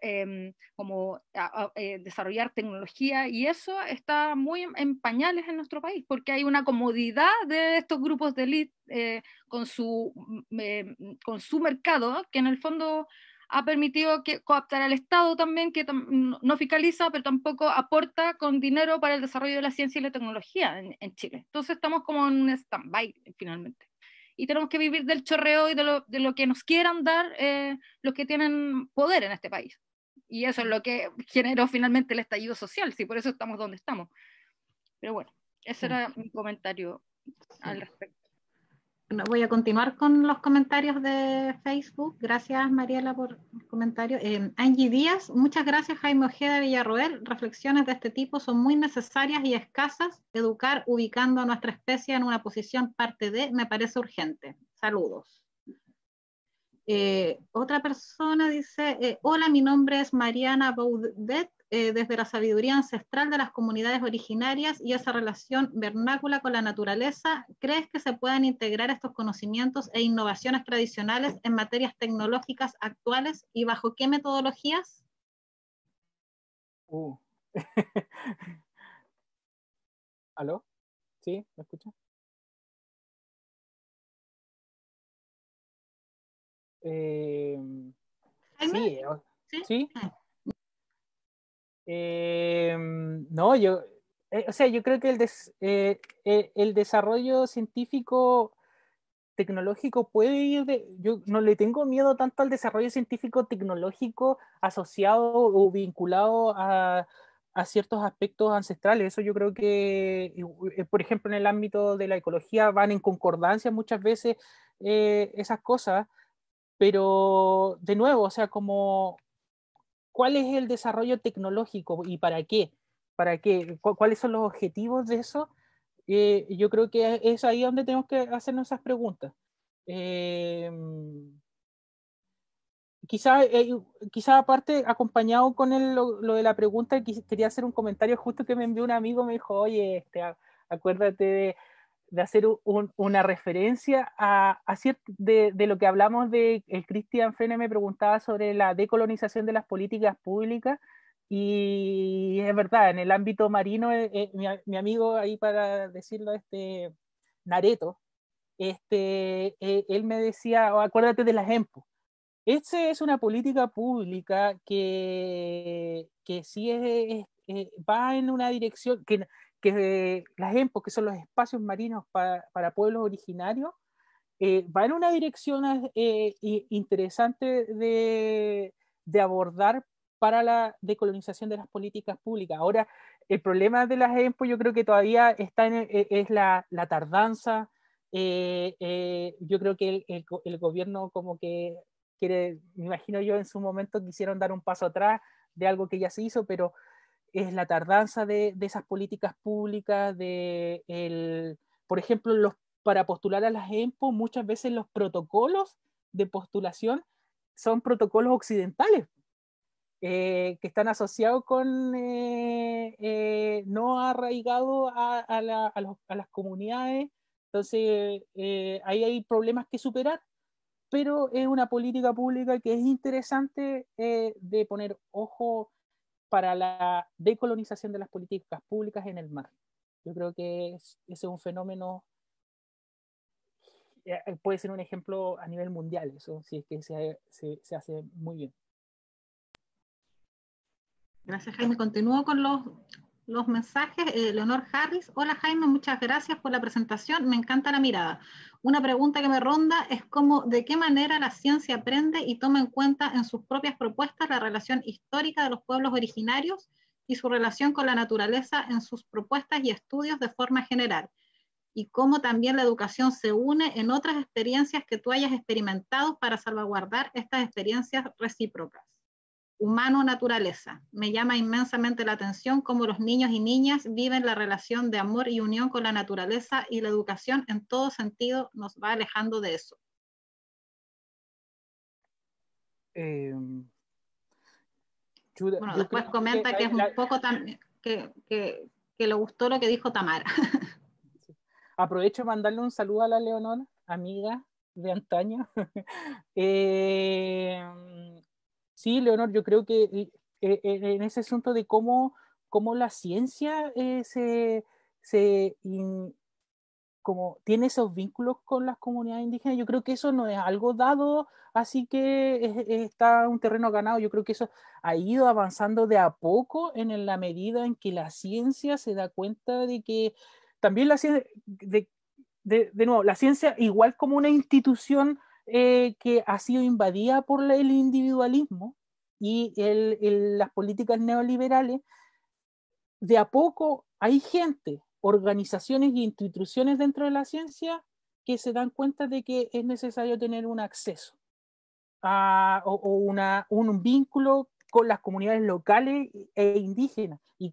desarrollar tecnología, y eso está muy en pañales en nuestro país, porque hay una comodidad de estos grupos de élite con su mercado, que en el fondo ha permitido cooptar al Estado también, que no fiscaliza, pero tampoco aporta con dinero para el desarrollo de la ciencia y la tecnología en Chile. Entonces estamos como en un stand-by finalmente. Y tenemos que vivir del chorreo y de lo que nos quieran dar los que tienen poder en este país. Y eso es lo que generó finalmente el estallido social, sí, por eso estamos donde estamos. Pero bueno, ese era mi comentario al respecto. Bueno, voy a continuar con los comentarios de Facebook. Gracias, Mariela, por el comentario. Angie Díaz, muchas gracias, Jaime Ojeda Villarroel. Reflexiones de este tipo son muy necesarias y escasas. Educar ubicando a nuestra especie en una posición parte de me parece urgente. Saludos. Otra persona dice, hola, mi nombre es Mariana Baudet, desde la sabiduría ancestral de las comunidades originarias y esa relación vernácula con la naturaleza, ¿crees que se puedan integrar estos conocimientos e innovaciones tradicionales en materias tecnológicas actuales y bajo qué metodologías? ¿Aló? ¿Sí? ¿Me escucha? Sí, ¿Sí? No, o sea, yo creo que el desarrollo científico tecnológico puede ir yo no le tengo miedo tanto al desarrollo científico tecnológico asociado o vinculado a ciertos aspectos ancestrales. Eso yo creo que, por ejemplo, en el ámbito de la ecología van en concordancia muchas veces esas cosas, pero de nuevo, o sea, como ¿cuál es el desarrollo tecnológico y para qué? ¿Para qué? ¿Cuáles son los objetivos de eso? Yo creo que es ahí donde tenemos que hacernos esas preguntas. Quizá aparte, acompañado con lo de la pregunta, quería hacer un comentario justo que me envió un amigo, me dijo, oye, acuérdate de hacer una referencia de lo que hablamos el Christian Fene me preguntaba sobre la decolonización de las políticas públicas, y es verdad, en el ámbito marino, mi amigo ahí para decirlo, Nareto, él me decía, acuérdate de las EMPO. Esta es una política pública que sí va en una dirección que las EMPO, que son los espacios marinos para pueblos originarios, va en una dirección interesante de abordar para la decolonización de las políticas públicas. Ahora, el problema de las EMPO yo creo que todavía está es la tardanza. Yo creo que el gobierno como que quiere, me imagino yo en su momento quisieron dar un paso atrás de algo que ya se hizo, pero es la tardanza de esas políticas públicas, por ejemplo, para postular a las EMPO, muchas veces los protocolos de postulación son protocolos occidentales, que están asociados con no arraigados a las comunidades. Entonces, ahí hay problemas que superar, pero es una política pública que es interesante de poner ojo para la decolonización de las políticas públicas en el mar. Yo creo que ese es un fenómeno, puede ser un ejemplo a nivel mundial, eso sí es que se hace muy bien. Gracias, Jaime. Continúo con los mensajes. Leonor Harris, hola Jaime, muchas gracias por la presentación, me encanta la mirada. Una pregunta que me ronda es de qué manera la ciencia aprende y toma en cuenta en sus propias propuestas la relación histórica de los pueblos originarios y su relación con la naturaleza en sus propuestas y estudios de forma general, y cómo también la educación se une en otras experiencias que tú hayas experimentado para salvaguardar estas experiencias recíprocas. Humano-naturaleza. Me llama inmensamente la atención cómo los niños y niñas viven la relación de amor y unión con la naturaleza, y la educación en todo sentido nos va alejando de eso. Bueno, después comenta que es un poco también que le gustó lo que dijo Tamara. Aprovecho de mandarle un saludo a la Leonor, amiga de antaño. Sí, Leonor, yo creo que en ese asunto de cómo la ciencia como tiene esos vínculos con las comunidades indígenas, yo creo que eso no es algo dado, así que está un terreno ganado. Yo creo que eso ha ido avanzando de a poco en la medida en que la ciencia se da cuenta de que también la ciencia, de nuevo, la ciencia, igual como una institución que ha sido invadida por el individualismo y las políticas neoliberales, de a poco hay gente, organizaciones y instituciones dentro de la ciencia que se dan cuenta de que es necesario tener un acceso un vínculo con las comunidades locales e indígenas. Y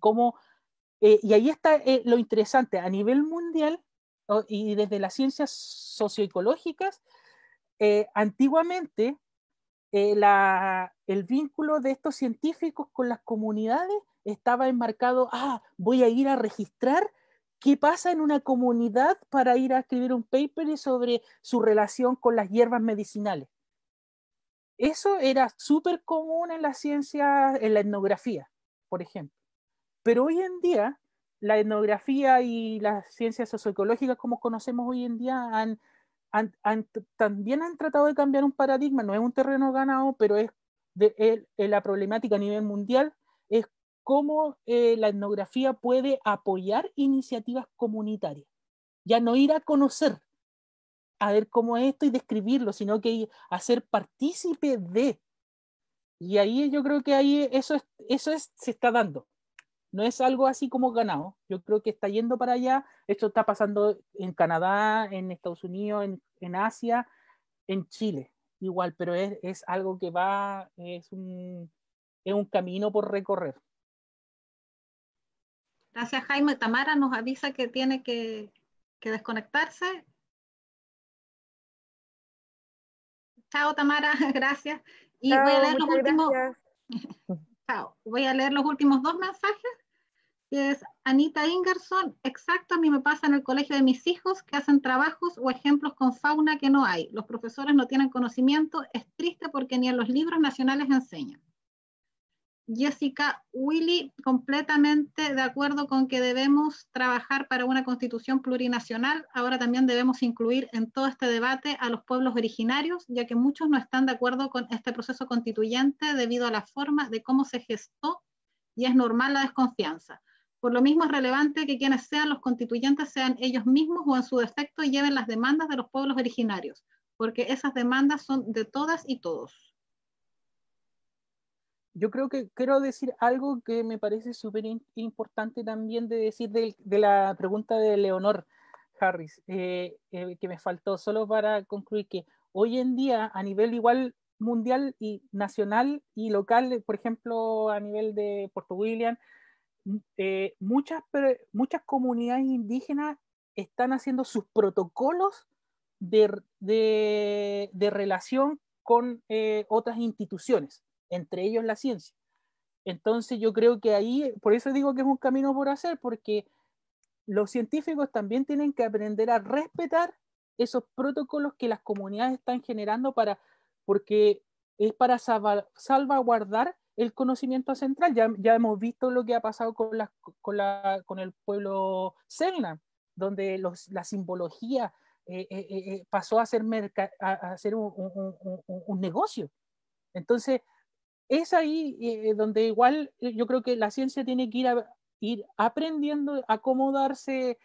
ahí está lo interesante a nivel mundial y desde las ciencias socioecológicas. Antiguamente el vínculo de estos científicos con las comunidades estaba enmarcado, voy a ir a registrar qué pasa en una comunidad para ir a escribir un paper sobre su relación con las hierbas medicinales. Eso era súper común en la ciencia, en la etnografía, por ejemplo. Pero hoy en día, la etnografía y las ciencias socioecológicas como conocemos hoy en día también han tratado de cambiar un paradigma. No es un terreno ganado, pero la problemática a nivel mundial es cómo la etnografía puede apoyar iniciativas comunitarias. Ya no ir a conocer, a ver cómo es esto y describirlo, sino que hacer partícipe de. Y ahí yo creo que ahí eso se está dando. No es algo así como ganado. Yo creo que está yendo para allá. Esto está pasando en Canadá, en Estados Unidos, en Asia, en Chile. Igual, pero es algo que es un camino por recorrer. Gracias, Jaime. Tamara nos avisa que tiene que desconectarse. Chao, Tamara, gracias. Y Chao, voy a leer los muchas últimos. gracias. Chao. Voy a leer los últimos 2 mensajes. Que es Anita Ingerson. Exacto, a mí me pasa en el colegio de mis hijos que hacen trabajos o ejemplos con fauna que no hay. Los profesores no tienen conocimiento. Es triste porque ni en los libros nacionales enseñan. Jessica Willy, completamente de acuerdo con que debemos trabajar para una constitución plurinacional. Ahora también debemos incluir en todo este debate a los pueblos originarios, ya que muchos no están de acuerdo con este proceso constituyente debido a la forma de cómo se gestó y es normal la desconfianza. Por lo mismo es relevante que quienes sean los constituyentes sean ellos mismos o en su defecto lleven las demandas de los pueblos originarios, porque esas demandas son de todas y todos. Yo creo que quiero decir algo que me parece súper importante también de decir de la pregunta de Leonor Harris, que me faltó solo para concluir que hoy en día a nivel igual mundial y nacional y local, por ejemplo a nivel de Puerto William, muchas comunidades indígenas están haciendo sus protocolos de relación con otras instituciones, entre ellos la ciencia. Entonces yo creo que ahí, por eso digo que es un camino por hacer, porque los científicos también tienen que aprender a respetar esos protocolos que las comunidades están generando porque es para salvaguardar el conocimiento central. Ya hemos visto lo que ha pasado con el pueblo Selknam, donde la simbología pasó a ser un negocio. Entonces, es ahí donde igual yo creo que la ciencia tiene que ir aprendiendo a acomodarse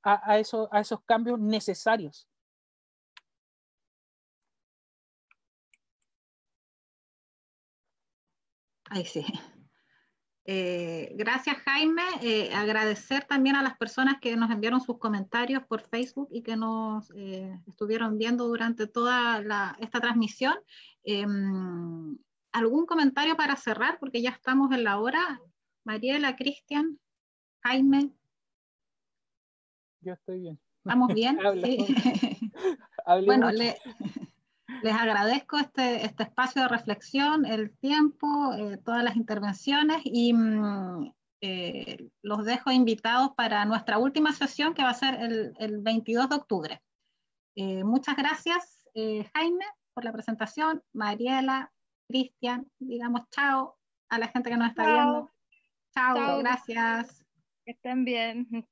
a esos cambios necesarios. Ahí sí. Gracias, Jaime. Agradecer también a las personas que nos enviaron sus comentarios por Facebook y que nos estuvieron viendo durante toda esta transmisión. ¿Algún comentario para cerrar? Porque ya estamos en la hora. Mariela, Cristian, Jaime. Yo estoy bien. ¿Estamos bien? Sí. Bueno, Les agradezco este espacio de reflexión, el tiempo, todas las intervenciones y los dejo invitados para nuestra última sesión que va a ser el 22 de octubre. Muchas gracias, Jaime, por la presentación. Mariela, Cristian, digamos chao a la gente que nos está viendo. Chao, Chao. gracias. Que estén bien.